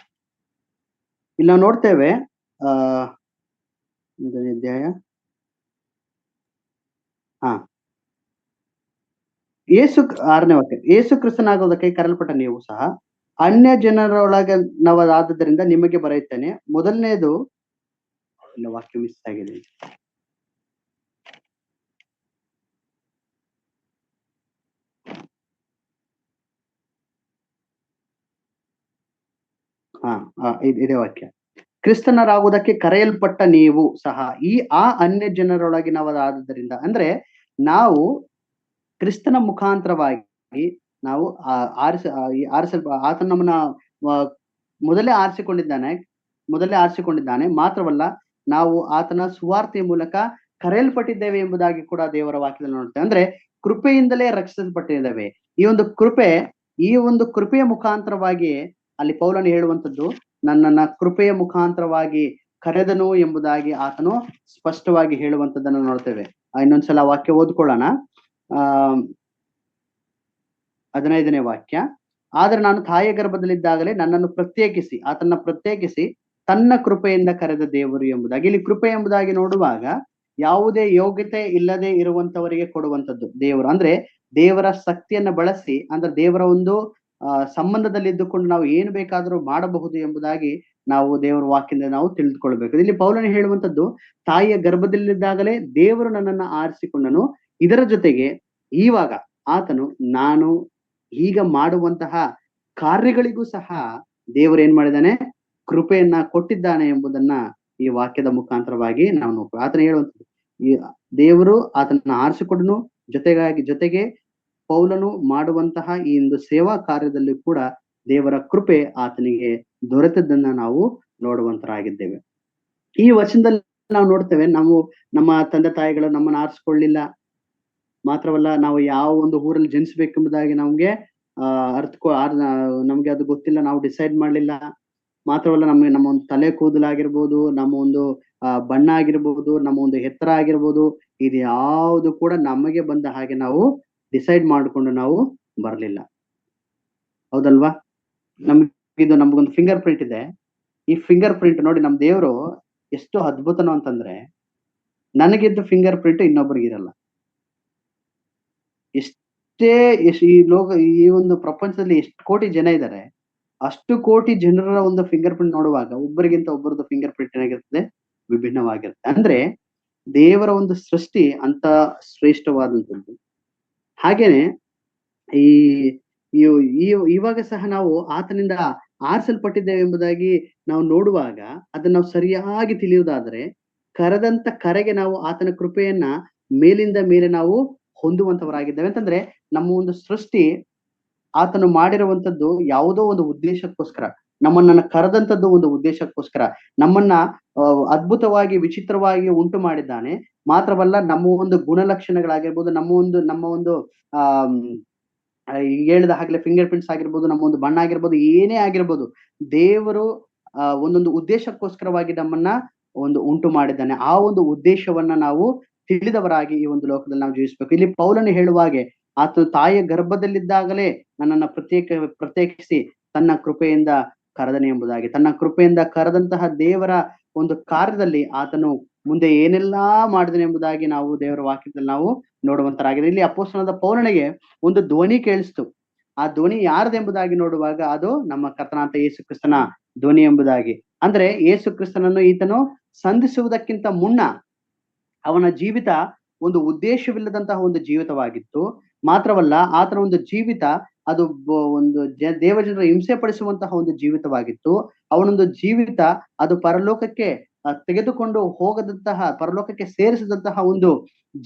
ಇಲ್ಲಿ ನಾವು ನೋಡ್ತೇವೆ 1ನೇ ಅಧ್ಯಾಯ 6ನೇ ವಾಕ್ಯ, ಯೇಸು ಕ್ರಿಸ್ತನಾಗುವುದಕ್ಕೆ ಕರೆಯಲ್ಪಟ್ಟ ನೀವು ಸಹ ಅನ್ಯ ಜನರೊಳಗೆ ನಾವಾದ್ದರಿಂದ ನಿಮಗೆ ಬರೆಯುತ್ತೇನೆ. ಮೊದಲನೇದು ಇಲ್ಲ, ವಾಕ್ಯ ಮಿಸ್ ಆಗಿದೆ. ಇದೇ ವಾಕ್ಯ, ಕ್ರಿಸ್ತನರಾಗುವುದಕ್ಕೆ ಕರೆಯಲ್ಪಟ್ಟ ನೀವು ಸಹ ಆ ಅನ್ಯ ಜನರೊಳಗೆ ನಾವಾದ್ದರಿಂದ. ಅಂದ್ರೆ ನಾವು ಕ್ರಿಸ್ತನ ಮುಖಾಂತರವಾಗಿ ನಾವು ಆತನ ನಮ್ಮನ್ನ ಮೊದಲೇ ಆರಿಸಿಕೊಂಡಿದ್ದಾನೆ. ಮಾತ್ರವಲ್ಲ, ನಾವು ಆತನ ಸುವಾರ್ತೆಯ ಮೂಲಕ ಕರೆಯಲ್ಪಟ್ಟಿದ್ದೇವೆ ಎಂಬುದಾಗಿ ಕೂಡ ದೇವರ ವಾಕ್ಯದಲ್ಲಿ ನೋಡ್ತೇವೆ. ಅಂದ್ರೆ ಕೃಪೆಯಿಂದಲೇ ರಕ್ಷಿಸಲ್ಪಟ್ಟಿದ್ದೇವೆ. ಈ ಒಂದು ಕೃಪೆಯ ಮುಖಾಂತರವಾಗಿ ಅಲ್ಲಿ ಪೌಲನು ಹೇಳುವಂಥದ್ದು, ನನ್ನನ್ನ ಕೃಪೆಯ ಮುಖಾಂತರವಾಗಿ ಕರೆದನು ಎಂಬುದಾಗಿ ಆತನು ಸ್ಪಷ್ಟವಾಗಿ ಹೇಳುವಂಥದ್ದನ್ನು ನೋಡ್ತೇವೆ. ಇನ್ನೊಂದ್ಸಲ ವಾಕ್ಯ ಓದ್ಕೊಳ್ಳೋಣ. 15ನೇ ವಾಕ್ಯ, ಆದ್ರೆ ನಾನು ತಾಯಿಯ ಗರ್ಭದಲ್ಲಿದ್ದಾಗಲೇ ನನ್ನನ್ನು ಪ್ರತ್ಯೇಕಿಸಿ ತನ್ನ ಕೃಪೆಯಿಂದ ಕರೆದ ದೇವರು ಎಂಬುದಾಗಿ. ಇಲ್ಲಿ ಕೃಪೆ ಎಂಬುದಾಗಿ ನೋಡುವಾಗ ಯಾವುದೇ ಯೋಗ್ಯತೆ ಇಲ್ಲದೆ ಇರುವಂತವರಿಗೆ ಕೊಡುವಂಥದ್ದು ದೇವರು. ಅಂದ್ರೆ ದೇವರ ಶಕ್ತಿಯನ್ನ ಬಳಸಿ, ಅಂದ್ರೆ ದೇವರ ಒಂದು ಸಂಬಂಧದಲ್ಲಿ ಇದ್ದುಕೊಂಡು ನಾವು ಏನು ಬೇಕಾದರೂ ಮಾಡಬಹುದು ಎಂಬುದಾಗಿ ನಾವು ದೇವರ ವಾಕ್ಯದಿಂದ ನಾವು ತಿಳಿದುಕೊಳ್ಬೇಕು. ಇಲ್ಲಿ ಪೌಲನು ಹೇಳುವಂಥದ್ದು, ತಾಯಿಯ ಗರ್ಭದಲ್ಲಿದ್ದಾಗಲೇ ದೇವರು ನನ್ನನ್ನ ಆರಿಸಿಕೊಂಡನು. ಇದರ ಜೊತೆಗೆ ಇವಾಗ ಆತನು ನಾನು ಈಗ ಮಾಡುವಂತಹ ಕಾರ್ಯಗಳಿಗೂ ಸಹ ದೇವರು ಏನ್ ಮಾಡಿದಾನೆ, ಕೃಪೆಯನ್ನ ಕೊಟ್ಟಿದ್ದಾನೆ ಎಂಬುದನ್ನ ಈ ವಾಕ್ಯದ ಮುಖಾಂತರವಾಗಿ ನಾವು ನೋಡ್ತೀವಿ. ಆತನ ಹೇಳುವಂಥದ್ದು, ಈ ದೇವರು ಆತನನ್ನ ಆರಿಸಿಕೊಂಡನು, ಜೊತೆಗೆ ಪೌಲನು ಮಾಡುವಂತಹ ಈ ಒಂದು ಸೇವಾ ಕಾರ್ಯದಲ್ಲಿ ಕೂಡ ದೇವರ ಕೃಪೆ ಆತನಿಗೆ ದೊರೆತದ್ದನ್ನ ನಾವು ನೋಡುವಂತರಾಗಿದ್ದೇವೆ. ಈ ವಚನದಲ್ಲಿ ನಾವು ನೋಡ್ತೇವೆ, ನಾವು ನಮ್ಮ ತಂದೆ ತಾಯಿಗಳು ನಮ್ಮನ್ನ ಆರಿಸ್ಕೊಳ್ಳಿಲ್ಲ, ಮಾತ್ರವಲ್ಲ ನಾವು ಯಾವ ಒಂದು ಊರಲ್ಲಿ ಜನಿಸ್ಬೇಕೆಂಬುದಾಗಿ ನಮ್ಗೆ ನಮ್ಗೆ ಅದು ಗೊತ್ತಿಲ್ಲ, ನಾವು ಡಿಸೈಡ್ ಮಾಡ್ಲಿಲ್ಲ. ಮಾತ್ರವಲ್ಲ ನಮ್ಮ ಒಂದು ತಲೆ ಕೂದಲಾಗಿರ್ಬೋದು, ನಮ್ಮ ಒಂದು ಬಣ್ಣ ಆಗಿರ್ಬೋದು, ನಮ್ಮ ಒಂದು ಎತ್ತರ ಆಗಿರ್ಬೋದು, ಇದು ಯಾವುದು ಕೂಡ ನಮಗೆ ಬಂದ ಹಾಗೆ ನಾವು ಡಿಸೈಡ್ ಮಾಡಿಕೊಂಡು ನಾವು ಬರ್ಲಿಲ್ಲ. ಹೌದಲ್ವಾ? ನಮ್ಗೊಂದು ಫಿಂಗರ್ ಪ್ರಿಂಟ್ ಇದೆ. ಈ ಫಿಂಗರ್ ಪ್ರಿಂಟ್ ನೋಡಿ, ನಮ್ ದೇವರು ಎಷ್ಟು ಅದ್ಭುತನೋ ಅಂತಂದ್ರೆ, ನನಗಿದ್ದ ಫಿಂಗರ್ ಪ್ರಿಂಟ್ ಇನ್ನೊಬ್ಬರಿಗಿರಲ್ಲ. ಈ ಒಂದು ಪ್ರಪಂಚದಲ್ಲಿ ಎಷ್ಟು ಕೋಟಿ ಜನ ಇದ್ದಾರೆ, ಅಷ್ಟು ಕೋಟಿ ಜನರ ಒಂದು ಫಿಂಗರ್ ಪ್ರಿಂಟ್ ನೋಡುವಾಗ ಒಬ್ಬರಿಗಿಂತ ಒಬ್ಬರದ್ದು ಫಿಂಗರ್ ಪ್ರಿಂಟ್ ಏನಾಗಿರ್ತದೆ, ವಿಭಿನ್ನವಾಗಿರುತ್ತೆ. ಅಂದ್ರೆ ದೇವರ ಒಂದು ಸೃಷ್ಟಿ ಅಂತ ಶ್ರೇಷ್ಠವಾದಂಥದ್ದು. ಹಾಗೇನೆ ಇವಾಗ ಸಹ ನಾವು ಆತನಿಂದ ಆರಿಸಲ್ಪಟ್ಟಿದ್ದೇವೆ ಎಂಬುದಾಗಿ ನಾವು ನೋಡುವಾಗ ಅದನ್ನ ನಾವು ಸರಿಯಾಗಿ ತಿಳಿಯುವುದಾದ್ರೆ, ಕರೆದಂತ ಕರೆಗೆ ನಾವು ಆತನ ಕೃಪೆಯನ್ನ ಮೇಲಿಂದ ಮೇಲೆ ನಾವು ಹೊಂದುವಂತವರಾಗಿದ್ದೇವೆ. ಅಂತಂದ್ರೆ ನಮ್ಮ ಒಂದು ಸೃಷ್ಟಿ ಆತನು ಮಾಡಿರುವಂತದ್ದು ಯಾವುದೋ ಒಂದು ಉದ್ದೇಶಕ್ಕೋಸ್ಕರ, ನಮ್ಮನ್ನ ಕರೆದಂತದ್ದು ಒಂದು ಉದ್ದೇಶಕ್ಕೋಸ್ಕರ, ನಮ್ಮನ್ನ ಅದ್ಭುತವಾಗಿ ವಿಚಿತ್ರವಾಗಿ ಉಂಟು ಮಾಡಿದ್ದಾನೆ. ಮಾತ್ರವಲ್ಲ, ನಮ್ಮ ಒಂದು ಗುಣಲಕ್ಷಣಗಳಾಗಿರ್ಬೋದು, ನಮ್ಮ ಒಂದು ಹೇಳಿದ ಹಾಗೆ ಫಿಂಗರ್ ಪ್ರಿಂಟ್ಸ್ ಆಗಿರ್ಬೋದು, ನಮ್ಮ ಒಂದು ಬಣ್ಣ ಆಗಿರ್ಬೋದು, ಏನೇ ಆಗಿರ್ಬೋದು, ದೇವರು ಒಂದೊಂದು ಉದ್ದೇಶಕ್ಕೋಸ್ಕರವಾಗಿ ನಮ್ಮನ್ನ ಉಂಟು ಮಾಡಿದ್ದಾನೆ. ಆ ಒಂದು ಉದ್ದೇಶವನ್ನ ನಾವು ತಿಳಿದವರಾಗಿ ಈ ಒಂದು ಲೋಕದಲ್ಲಿ ನಾವು ಜೀವಿಸ್ಬೇಕು. ಇಲ್ಲಿ ಪೌಲನು ಹೇಳುವಾಗೆ, ಆತ ತಾಯಿಯ ಗರ್ಭದಲ್ಲಿದ್ದಾಗಲೇ ನನ್ನನ್ನ ಪ್ರತ್ಯೇಕಿಸಿ ತನ್ನ ಕೃಪೆಯಿಂದ ಕರೆದನೆ ಎಂಬುದಾಗಿ, ತನ್ನ ಕೃಪೆಯಿಂದ ಕರೆದಂತಹ ದೇವರ ಒಂದು ಕಾರ್ಯದಲ್ಲಿ ಆತನು ಮುಂದೆ ಏನೆಲ್ಲಾ ಮಾಡಿದನೆ ಎಂಬುದಾಗಿ ನಾವು ದೇವರ ವಾಕ್ಯದಲ್ಲಿ ನಾವು ನೋಡುವಂತರಾಗಿದೆ. ಇಲ್ಲಿ ಅಪೊಸ್ತಲನಾದ ಪೌಲನಿಗೆ ಒಂದು ಧ್ವನಿ ಕೇಳಿಸ್ತು. ಆ ಧ್ವನಿ ಯಾರದೆಂಬುದಾಗಿ ನೋಡುವಾಗ ಅದು ನಮ್ಮ ಕರ್ತನಾದ ಯೇಸು ಕ್ರಿಸ್ತನ ಧ್ವನಿ ಎಂಬುದಾಗಿ. ಅಂದ್ರೆ ಯೇಸು ಕ್ರಿಸ್ತನನ್ನು ಈತನು ಸಂಧಿಸುವುದಕ್ಕಿಂತ ಮುನ್ನ ಅವನ ಜೀವಿತ ಒಂದು ಉದ್ದೇಶವಿಲ್ಲದಂತಹ ಒಂದು ಜೀವಿತವಾಗಿತ್ತು. ಮಾತ್ರವಲ್ಲ, ಆತನ ಒಂದು ಜೀವಿತ ಅದು ಒಂದು ದೇವಜನರ ಹಿಂಸೆ ಪಡಿಸುವಂತಹ ಒಂದು ಜೀವಿತವಾಗಿತ್ತು. ಅವನೊಂದು ಜೀವಿತ ಅದು ಪರಲೋಕಕ್ಕೆ ತೆಗೆದುಕೊಂಡು ಹೋಗದಂತಹ, ಪರಲೋಕಕ್ಕೆ ಸೇರಿಸಿದಂತಹ ಒಂದು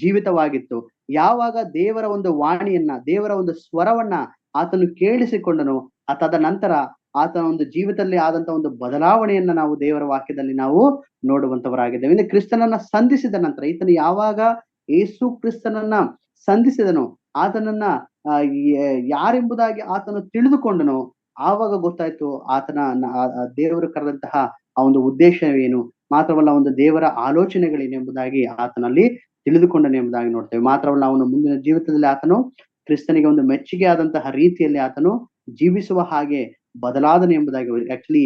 ಜೀವಿತವಾಗಿತ್ತು. ಯಾವಾಗ ದೇವರ ಒಂದು ವಾಣಿಯನ್ನ, ದೇವರ ಒಂದು ಸ್ವರವನ್ನ ಆತನು ಕೇಳಿಸಿಕೊಂಡನು, ತದ ನಂತರ ಆತನ ಒಂದು ಜೀವಿತದಲ್ಲಿ ಆದಂತಹ ಒಂದು ಬದಲಾವಣೆಯನ್ನ ನಾವು ದೇವರ ವಾಕ್ಯದಲ್ಲಿ ನಾವು ನೋಡುವಂತವರಾಗಿದ್ದೇವೆ. ಇನ್ನು ಕ್ರಿಸ್ತನನ್ನ ಸಂಧಿಸಿದ ನಂತರ, ಈತನು ಯಾವಾಗ ಯೇಸು ಕ್ರಿಸ್ತನನ್ನ ಸಂಧಿಸಿದನು, ಆತನನ್ನ ಯಾರೆಂಬುದಾಗಿ ಆತನು ತಿಳಿದುಕೊಂಡನು, ಆವಾಗ ಗೊತ್ತಾಯ್ತು ಆತನ ದೇವರು ಕರೆದಂತಹ ಆ ಒಂದು ಉದ್ದೇಶವೇನು, ಮಾತ್ರವಲ್ಲ ಒಂದು ದೇವರ ಆಲೋಚನೆಗಳೇನೆಂಬುದಾಗಿ ಆತನಲ್ಲಿ ತಿಳಿದುಕೊಂಡನು ಎಂಬುದಾಗಿ ನೋಡ್ತೇವೆ. ಮಾತ್ರವಲ್ಲ, ಅವನು ಮುಂದಿನ ಜೀವಿತದಲ್ಲಿ ಆತನು ಕ್ರಿಸ್ತನಿಗೆ ಒಂದು ಮೆಚ್ಚುಗೆ ಆದಂತಹ ರೀತಿಯಲ್ಲಿ ಆತನು ಜೀವಿಸುವ ಹಾಗೆ ಬದಲಾದನೆ ಎಂಬುದಾಗಿ, ಆಕ್ಚುಲಿ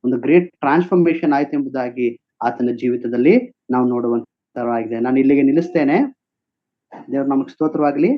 ಒಂದು ಗ್ರೇಟ್ ಟ್ರಾನ್ಸ್ಫಾರ್ಮೇಶನ್ ಆಯ್ತು ಎಂಬುದಾಗಿ ಆತನ ಜೀವಿತದಲ್ಲಿ ನಾವು ನೋಡುವಂತರಾಗಿದೆ. ನಾನು ಇಲ್ಲಿಗೆ ನಿಲ್ಲಿಸ್ತೇನೆ. ದೇವರು ನಮಗೆ ಸ್ತೋತ್ರವಾಗ್ಲಿ.